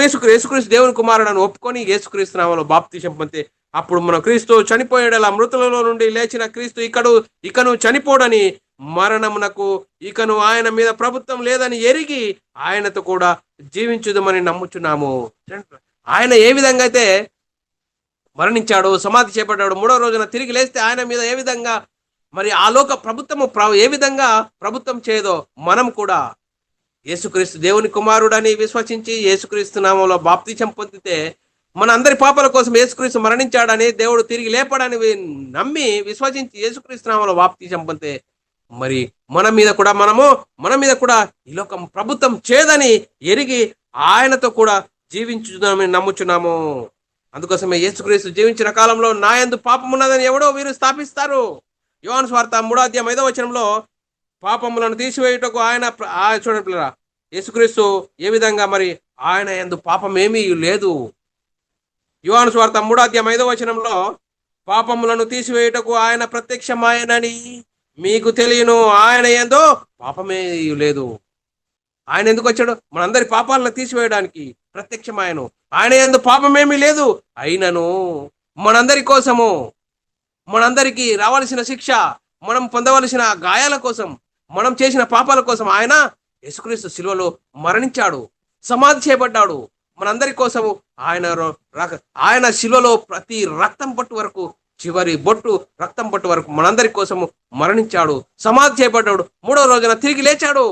Speaker 1: యేసుక్రీస్తు దేవుని కుమారుడు అని ఒప్పుకొని యేసుక్రీస్తు నామములో బాప్తిసం పొందితే అప్పుడు మన క్రీస్తు చనిపోయాడలా మృతులలో నుండి లేచిన క్రీస్తు ఇకను చనిపోడని, మరణమునకు ఇకను ఆయన మీద ప్రభుత్వం లేదని ఎరిగి ఆయనతో కూడా జీవించుదామని నమ్ముచున్నాము. ఆయన ఏ విధంగా అయితే మరణించాడు, సమాధి చేపట్టాడు, మూడో రోజున తిరిగి లేస్తే ఆయన మీద ఏ విధంగా మరి ఆ లోక ప్రభుత్వము ఏ విధంగా ప్రభుత్వం చేయదో మనం కూడా యేసుక్రీస్తు దేవుని కుమారుడని విశ్వసించి యేసుక్రీస్తు నామంలో బాప్తిసం పొందితే మన అందరి పాపాల కోసం యేసుక్రీస్తు మరణించాడని, దేవుడు తిరిగి లేపడని నమ్మి విశ్వసించి యేసుక్రీస్తు నామంలో బాప్తిసం పొందితే మరి మన మీద కూడా ఈ లోకం ప్రభుత్వం చేయదని ఎరిగి ఆయనతో కూడా జీవించుదామని నమ్ముచున్నాము. అందుకోసమే యేసుక్రీస్తు జీవించిన కాలంలో నా యందు పాపం ఉన్నదని ఎవడో వీరు స్థాపిస్తారు. యోహాను సువార్త 3:5 పాపములను తీసివేయుటకు ఆయన చూడండి పిల్లరా, యేసుక్రీస్తు ఏ విధంగా మరి ఆయన యందు పాపం ఏమీ లేదు. యోహాను సువార్త 3:5 పాపములను తీసివేయుటకు ఆయన ప్రత్యక్షమాయనని మీకు తెలియను, ఆయన యందు పాపమే లేదు. ఆయన ఎందుకు వచ్చాడు? మనందరి పాపాలను తీసివేయడానికి ప్రత్యక్షమాయను. ఆయన యందు పాపమేమీ లేదు, అయినను మనందరి కోసము, మనందరికీ రావాల్సిన శిక్ష, మనం పొందవలసిన గాయాల కోసం, మనం చేసిన పాపాల కోసం ఆయన యేసుక్రీస్తు శిలువలో మరణించాడు, సమాధి చేయబడ్డాడు. మనందరి కోసము ఆయన శిలువలో ప్రతి రక్తం పట్టు వరకు, చివరి బొట్టు రక్తం పట్టు వరకు మనందరి కోసము మరణించాడు, సమాధి చేయబడ్డాడు. మూడో రోజున తిరిగి లేచాడు.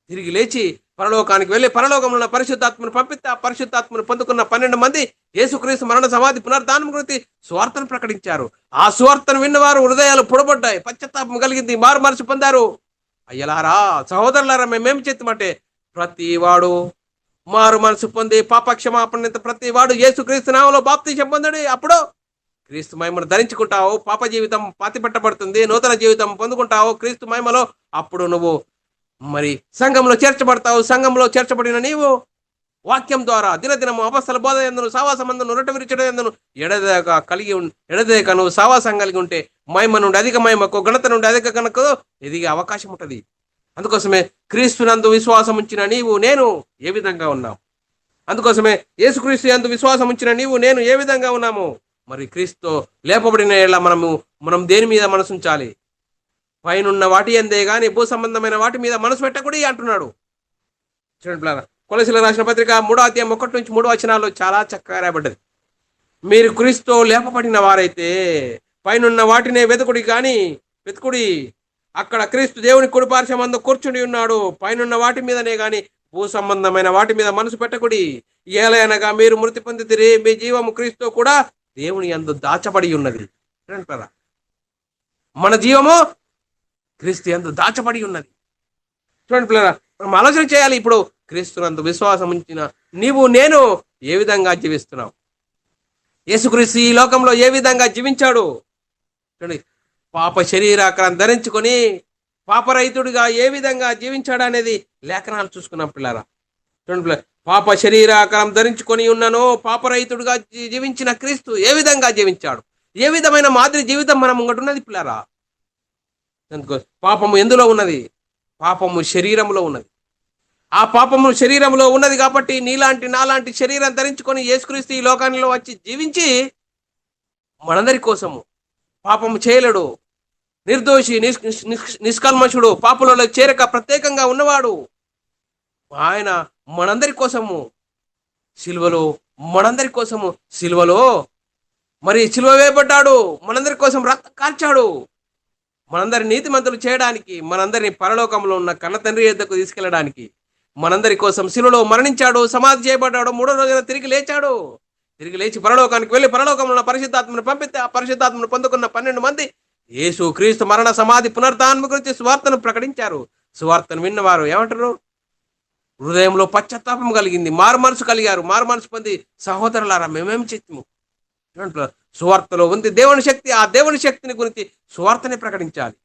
Speaker 1: తిరిగి లేచి పరలోకానికి వెళ్ళి పరలోకంలో పరిశుద్ధాత్మను పంపిస్తే ఆ పరిశుద్ధాత్మను పొందుకున్న 12 మంది యేసుక్రీస్తు మరణ సమాధి పునరుద్ధానం గురించి సువార్తను ప్రకటించారు. ఆ సువార్తను విన్నవారు హృదయాలు పొడబడ్డాయి, పశ్చాత్తాపం కలిగింది, మారు మనసు పొందారు. అయ్యలారా, సహోదరులారా, మేమేమి చేస్తామంటే ప్రతి వాడు మారు మనసు పొంది పాపక్షమాపణ ప్రతి వాడు యేసుక్రీస్తు నామములో బాప్తిసం పొందడి. అప్పుడు క్రీస్తు మహిమను ధరించుకుంటావు, పాప జీవితం పాతిపెట్టబడుతుంది, నూతన జీవితం పొందుకుంటావు క్రీస్తు మహిమలో. అప్పుడు నువ్వు మరి సంఘంలో చేర్చబడతావు. సంఘంలో చేర్చబడిన నీవు వాక్యం ద్వారా దినదినము అపస్తల బోధ ఎందును, సావాసమందును, రొట్టె విరుచుట ఎందును ఎడదేక నువ్వు సావాసం కలిగి ఉంటే మహిమ నుండి అధిక మహిమకు, ఘనత నుండి అధిక ఘనకు ఎదిగే అవకాశం ఉంటుంది. అందుకోసమే క్రీస్తునందు విశ్వాసం ఉంచిన నీవు నేను ఏ విధంగా ఉన్నాము? అందుకోసమే యేసుక్రీస్తు యందు విశ్వాసం ఉంచిన నీవు నేను ఏ విధంగా ఉన్నాము? మరి క్రీస్తు లేపబడిన మనం దేని మీద మనసు ఉంచాలి? పైనున్న వాటి అందే గాని భూ సంబంధమైన వాటి మీద మనసు పెట్టకూడదు అంటున్నాడు. చూడండి, కొలసీల రాసిన పత్రిక 3:1-3 చాలా చక్కగా రాయబడ్డది. మీరు క్రీస్తు లేపబడిన వారైతే పైనున్న వాటినే వెతుకుడి. అక్కడ క్రీస్తు దేవుని కుడి పార్శ్వమందు కూర్చుని ఉన్నాడు. పైనున్న వాటి మీదనే గాని భూ సంబంధమైన వాటి మీద మనసు పెట్టకుడి. ఏలయనగా మీరు మృతి పొందితిరి, మీ జీవము క్రీస్తు కూడా దేవుని యందు దాచబడి ఉన్నది. మన జీవము క్రీస్తు యందు దాచబడి ఉన్నది. చూడండి పిల్లరా, మనం ఆలోచన చేయాలి. ఇప్పుడు క్రీస్తునందు విశ్వాసం ఉంచిన నీవు నేను ఏ విధంగా జీవిస్తున్నావు? యేసుక్రీస్తు ఈ లోకంలో ఏ విధంగా జీవించాడు? చూడండి, పాప శరీరాకారం ధరించుకొని పాపరహితుడిగా ఏ విధంగా జీవించాడు అనేది లేఖనాలు చూసుకున్నాం పిల్లరా. చూడండి పిల్లరా, పాప శరీరాకారం ధరించుకొని ఉన్నను పాపరహితుడిగా జీవించిన క్రీస్తు ఏ విధంగా జీవించాడు? ఏ విధమైన మాదిరి జీవితం మనం ముంగటున్నది పిల్లరా? పాపము ఎందులో ఉన్నది? పాపము శరీరంలో ఉన్నది. ఆ పాపము శరీరంలో ఉన్నది కాబట్టి నాలాంటి శరీరం ధరించుకొని యేసుక్రీస్తు ఈ లోకంలో వచ్చి జీవించి మనందరి కోసము పాపము చేయలేడు, నిర్దోషి, నిష్కల్మషుడు, పాపులలో చేరక ప్రత్యేకంగా ఉన్నవాడు. ఆయన మనందరి కోసము సిలువలో మరి సిలువ వేయబడ్డాడు. మనందరి కోసం రక్తం కార్చాడు. మనందరి నీతిమంతులు చేయడానికి, మనందరిని పరలోకంలో ఉన్న కన్న తండ్రి యొద్దకు తీసుకెళ్ళడానికి మనందరి కోసం సిలువలో మరణించాడు, సమాధి చేయబడ్డాడు, మూడో రోజున తిరిగి లేచాడు. తిరిగి లేచి పరలోకానికి వెళ్ళి పరలోకంలో ఉన్న పరిశుద్ధాత్మను పంపితే ఆ పరిశుద్ధాత్మను పొందుకున్న 12 మంది యేసు క్రీస్తు మరణ సమాధి పునరుద్ధానం గురించి సువార్తను ప్రకటించారు. సువార్తను విన్నవారు ఏమంటారు? హృదయంలో పశ్చాత్తాపం కలిగింది, మారు మనసు కలిగారు. మారు మనసు పొంది సహోదరులారా మేమేం చేస్తాము? సువార్తలో ఉంది దేవుని శక్తి. ఆ దేవుని శక్తిని గురించి సువార్తని ప్రకటించాలి.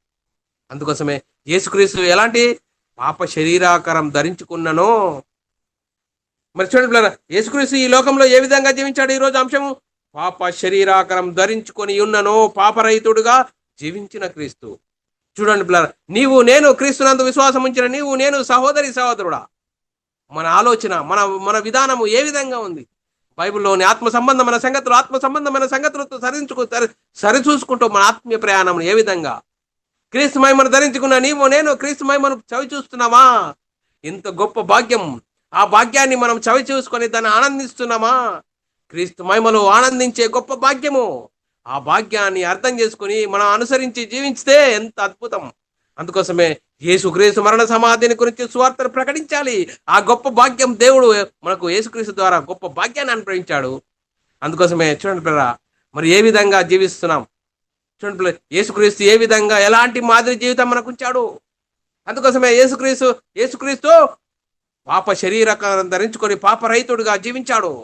Speaker 1: అందుకోసమే యేసుక్రీస్తు ఎలాంటి పాప శరీరాకారం ధరించుకున్ననో మరి చూడండి, యేసుక్రీస్తు ఈ లోకంలో ఏ విధంగా జీవించాడు? ఈరోజు అంశము పాప శరీరాకారం ధరించుకొని ఉన్నను పాపరహితుడుగా జీవించిన క్రీస్తు. చూడండి పిల్లలు, నీవు నేను క్రీస్తునందు విశ్వాసం ఉంచిన నీవు నేను సహోదరి సహోదరుడా, మన ఆలోచన మన మన విధానము ఏ విధంగా ఉంది? బైబిల్లోని ఆత్మ సంబంధమైన సంగతులతో సరిచూసుకుంటూ మన ఆత్మీయ ప్రయాణం ఏ విధంగా? క్రీస్తు మహిమను ధరించుకున్న నీవు నేను క్రీస్తు మహిమను చవి చూస్తున్నామా? ఇంత గొప్ప భాగ్యం, ఆ భాగ్యాన్ని మనం చవి చూసుకొని దాన్ని ఆనందిస్తున్నామా? క్రీస్తు మహిమలో ఆనందించే గొప్ప భాగ్యము, ఆ భాగ్యాన్ని అర్థం చేసుకుని మనం అనుసరించి జీవించితే ఎంత అద్భుతం. అందుకోసమే యేసుక్రీస్తు మరణ సమాధిని గురించి సువార్తను ప్రకటించాలి. ఆ గొప్ప భాగ్యం దేవుడు మనకు యేసుక్రీస్తు ద్వారా గొప్ప భాగ్యాన్ని అనుగ్రహించాడు. అందుకోసమే చూడండి పిల్లరా, మరి ఏ విధంగా జీవిస్తున్నాం? చూడండి పిల్లలు, యేసుక్రీస్తు ఏ విధంగా ఎలాంటి మాదిరి జీవితం మనకు ఉంచాడు? అందుకోసమే యేసుక్రీస్తు పాప శరీరాకారం ధరించుకొని పాపరహితుడుగా జీవించాడు.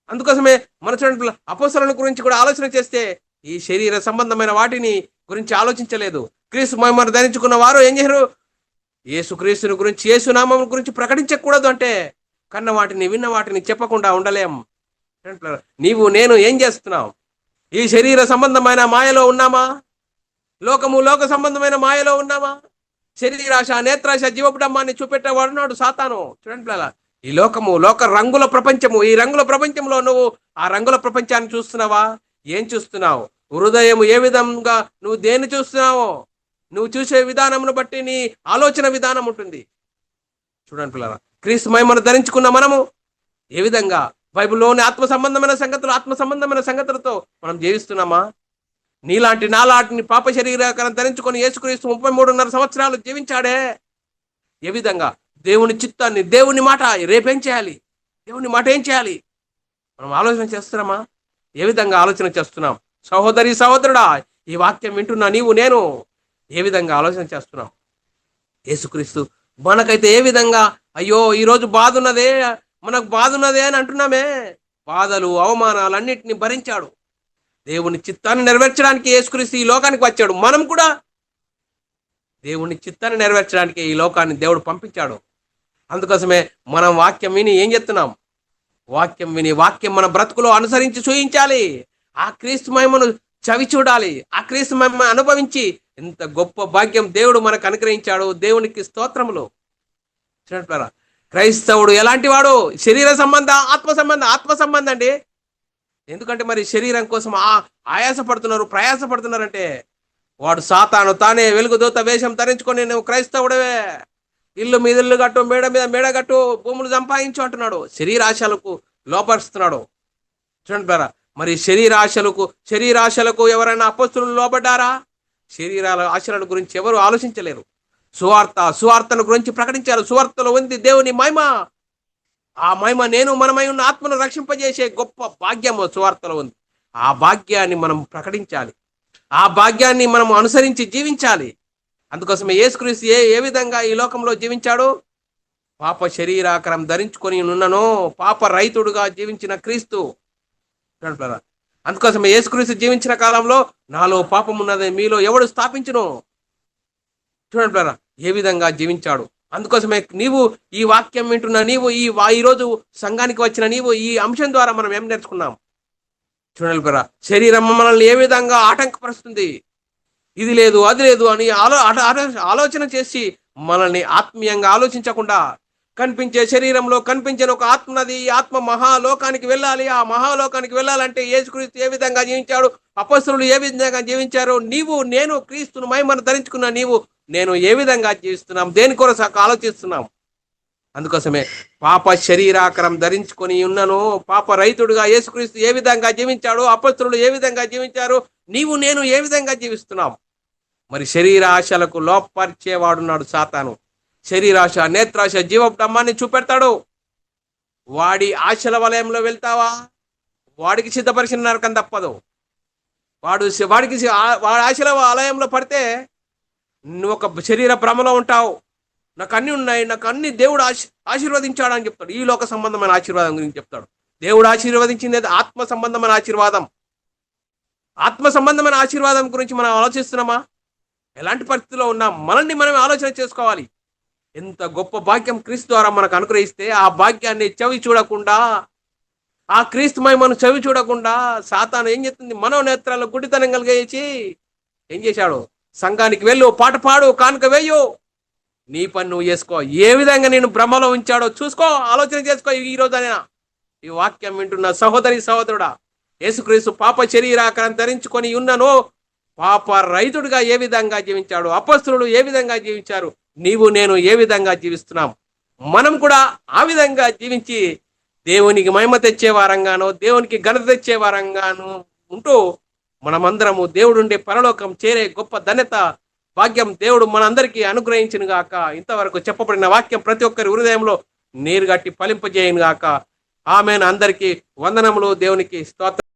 Speaker 1: అందుకోసమే మన చూడండి అపోస్తలుల గురించి కూడా ఆలోచన చేస్తే ఈ శరీర సంబంధమైన వాటిని గురించి ఆలోచించలేదు. క్రీస్తు మహిమను ధరించుకున్న వారు ఏం చేశారు? యేసుక్రీస్తుని గురించి, యేసునామం గురించి ప్రకటించకూడదు అంటే కన్న వాటిని విన్న వాటిని చెప్పకుండా ఉండలేం. నీవు నేను ఏం చేస్తున్నావు? ఈ శరీర సంబంధమైన మాయలో ఉన్నామా? లోక సంబంధమైన మాయలో ఉన్నామా? శరీరాశ, నేత్రాశ, జీవపుడమ్మాన్ని చూపెట్టేవాడున్నాడు సాతాను. చూడండి పిల్లల, ఈ లోక రంగుల ప్రపంచము, ఈ రంగుల ప్రపంచంలో నువ్వు ఆ రంగుల ప్రపంచాన్ని చూస్తున్నావా? ఏం చూస్తున్నావు? హృదయం ఏ విధంగా నువ్వు దేన్ని చూస్తున్నావో నువ్వు చూసే విధానమును బట్టి నీ ఆలోచన విధానం ఉంటుంది. చూడండి పిల్లల, క్రీస్తు మహిమను ధరించుకున్న మనము ఏ విధంగా బైబిల్లోని ఆత్మ సంబంధమైన సంగతులతో మనం జీవిస్తున్నామా? నాలాంటి పాప శరీరాకారం ధరించుకొని యేసుక్రీస్తు 33.5 సంవత్సరాలు జీవించాడే. ఏ విధంగా దేవుని చిత్తాన్ని, దేవుని మాట రేపేం చేయాలి, దేవుని మాట ఏం చేయాలి మనం ఆలోచన చేస్తున్నామా? ఏ విధంగా ఆలోచన చేస్తున్నాం? సహోదరి సహోదరుడా, ఈ వాక్యం వింటున్నా నీవు నేను ఏ విధంగా ఆలోచన చేస్తున్నాం? యేసుక్రీస్తు మనకైతే ఏ విధంగా, అయ్యో ఈరోజు మనకు బాధ ఉన్నదే అని అంటున్నామే. బాధలు, అవమానాలు అన్నిటిని భరించాడు. దేవుని చిత్తాన్ని నెరవేర్చడానికి యేసుక్రీస్తు ఈ లోకానికి వచ్చాడు. మనం కూడా దేవుని చిత్తాన్ని నెరవేర్చడానికి ఈ లోకాన్ని దేవుడు పంపించాడు. అందుకోసమే మనం వాక్యం విని ఏం చెప్తున్నాం? వాక్యం మన బ్రతుకులో అనుసరించి చూయించాలి. ఆ క్రీస్తు మహిమను చవి చూడాలి. ఆ క్రీస్తు మహిమ అనుభవించి ఎంత గొప్ప భాగ్యం దేవుడు మనకు అనుగ్రహించాడు. దేవునికి స్తోత్రములు. చూడండి, క్రైస్తవుడు ఎలాంటి వాడు? శరీర సంబంధ, ఆత్మ సంబంధం అండి. ఎందుకంటే మరి శరీరం కోసం ప్రయాసపడుతున్నారంటే వాడు సాతాను తానే వెలుగుదూత వేషం ధరించుకొని నువ్వు క్రైస్తవుడవే, ఇల్లు మీద ఇల్లు కట్టు, మేడ మీద మేడ కట్టు, భూములు సంపాదించు అంటున్నాడు. శరీరాశలకు లోపరుస్తున్నాడు. చూడండి మరి శరీరాశలకు ఎవరైనా అపొస్తలులు లోబడ్డారా? శరీరాల ఆశల గురించి ఎవరు ఆలోచించలేరు. సువార్తను గురించి ప్రకటించారు. సువార్తలో ఉంది దేవుని మహిమ. ఆ మహిమ మనమై ఉన్న ఆత్మను రక్షింపజేసే గొప్ప భాగ్యము సువార్తలో ఉంది. ఆ భాగ్యాన్ని మనం ప్రకటించాలి. ఆ భాగ్యాన్ని మనం అనుసరించి జీవించాలి. అందుకోసమే యేసుక్రీస్తు ఏ విధంగా ఈ లోకంలో జీవించాడు? పాప శరీరాకారం ధరించుకొని ఉన్ననో పాప రహితుడుగా జీవించిన క్రీస్తు. అందుకోసమే యేసుక్రీస్తు జీవించిన కాలంలో నాలో పాపం ఉన్నది మీలో ఎవడు స్థాపించును? చూడండి ఏ విధంగా జీవించాడు. అందుకోసమే నీవు ఈ వాక్యం వింటున్న నీవు, ఈరోజు సంఘానికి వచ్చిన నీవు, ఈ అంశం ద్వారా మనం ఏం నేర్చుకున్నాం? చూడండి శరీరం మనల్ని ఏ విధంగా ఆటంకపరుస్తుంది. ఇది లేదు అది లేదు అని ఆలోచన చేసి మనల్ని ఆత్మీయంగా ఆలోచించకుండా కనిపించే శరీరంలో కనిపించిన ఒక ఆత్మ ఉన్నది. ఈ ఆత్మ మహాలోకానికి వెళ్ళాలి. ఆ మహాలోకానికి వెళ్ళాలంటే యేసుక్రీస్తు ఏ విధంగా జీవించాడు, అపొస్తలులు ఏ విధంగా జీవించారు, నేను క్రీస్తును మహిమను ధరించుకున్న నేను ఏ విధంగా జీవిస్తున్నాం, దేని కొరకు ఆలోచిస్తున్నాం? అందుకోసమే పాప శరీరాకారం ధరించుకొని ఉన్నను పాప రహితుడుగా యేసుక్రీస్తు ఏ విధంగా జీవించాడు, అపొస్తలులు ఏ విధంగా జీవించారు, నేను ఏ విధంగా జీవిస్తున్నాం? మరి శరీరాశలకు లోపరిచేవాడున్నాడు సాతాను. శరీరాశ, నేత్రాశ, జీవపుడమ్మాన్ని చూపెడతాడు. వాడి ఆశల వలయంలో వెళ్తావా? వాడికి సిద్ధపరిచిన నరకం తప్పదు. వాడి ఆశల వలయంలో పడితే నువ్వు ఒక శరీర భ్రమలో ఉంటావు. నాకు అన్ని ఉన్నాయి, నాకు అన్ని దేవుడు ఆశీర్వదించాడు అని చెప్తాడు. ఈ లోక సంబంధమైన ఆశీర్వాదం గురించి చెప్తాడు. దేవుడు ఆశీర్వదించింది ఆత్మ సంబంధమైన ఆశీర్వాదం. ఆత్మ సంబంధమైన ఆశీర్వాదం గురించి మనం ఆలోచిస్తున్నామా? ఎలాంటి పరిస్థితిలో ఉన్నాం? మనల్ని మనం ఆలోచన చేసుకోవాలి. ఎంత గొప్ప భాగ్యం క్రీస్తు ద్వారా మనకు అనుగ్రహిస్తే ఆ భాగ్యాన్ని చవి చూడకుండా, ఆ క్రీస్తు మహిమను చవి చూడకుండా సాతాను ఏం చేస్తుంది, మనోనేత్రాల్లో గుడ్డితనం కలిగేసి ఏం చేశాడు, సంఘానికి వెళ్ళు, పాట పాడు, కానుక వేయు, నీ పని నువ్వు చేసుకో. ఏ విధంగా నేను భ్రమలో ఉంచాడో చూసుకో, ఆలోచన చేసుకో. ఈ రోజైనా ఈ వాక్యం వింటున్న సహోదరి సహోదరుడా, యేసుక్రీస్తు పాప శరీరాకారం ధరించుకొని ఉన్నను పాప రైతుడిగా ఏ విధంగా జీవించాడు, అపొస్తలులు ఏ విధంగా జీవించారు, నీవు నేను ఏ విధంగా జీవిస్తున్నాం, మనం కూడా ఆ విధంగా జీవించి దేవునికి మహిమ తెచ్చే వారంగాను, దేవునికి ఘనత తెచ్చే వారంగాను ఉంటూ మనమందరము దేవుడుండే పరలోకం చేరే గొప్ప ధన్యత భాగ్యం దేవుడు మనందరికీ అనుగ్రహించిన గాక. ఇంతవరకు చెప్పబడిన వాక్యం ప్రతి ఒక్కరి హృదయంలో నీరు గట్టి ఫలింపజేయను గాక. ఆమెను. అందరికీ వందనములు. దేవునికి స్తోత్రం.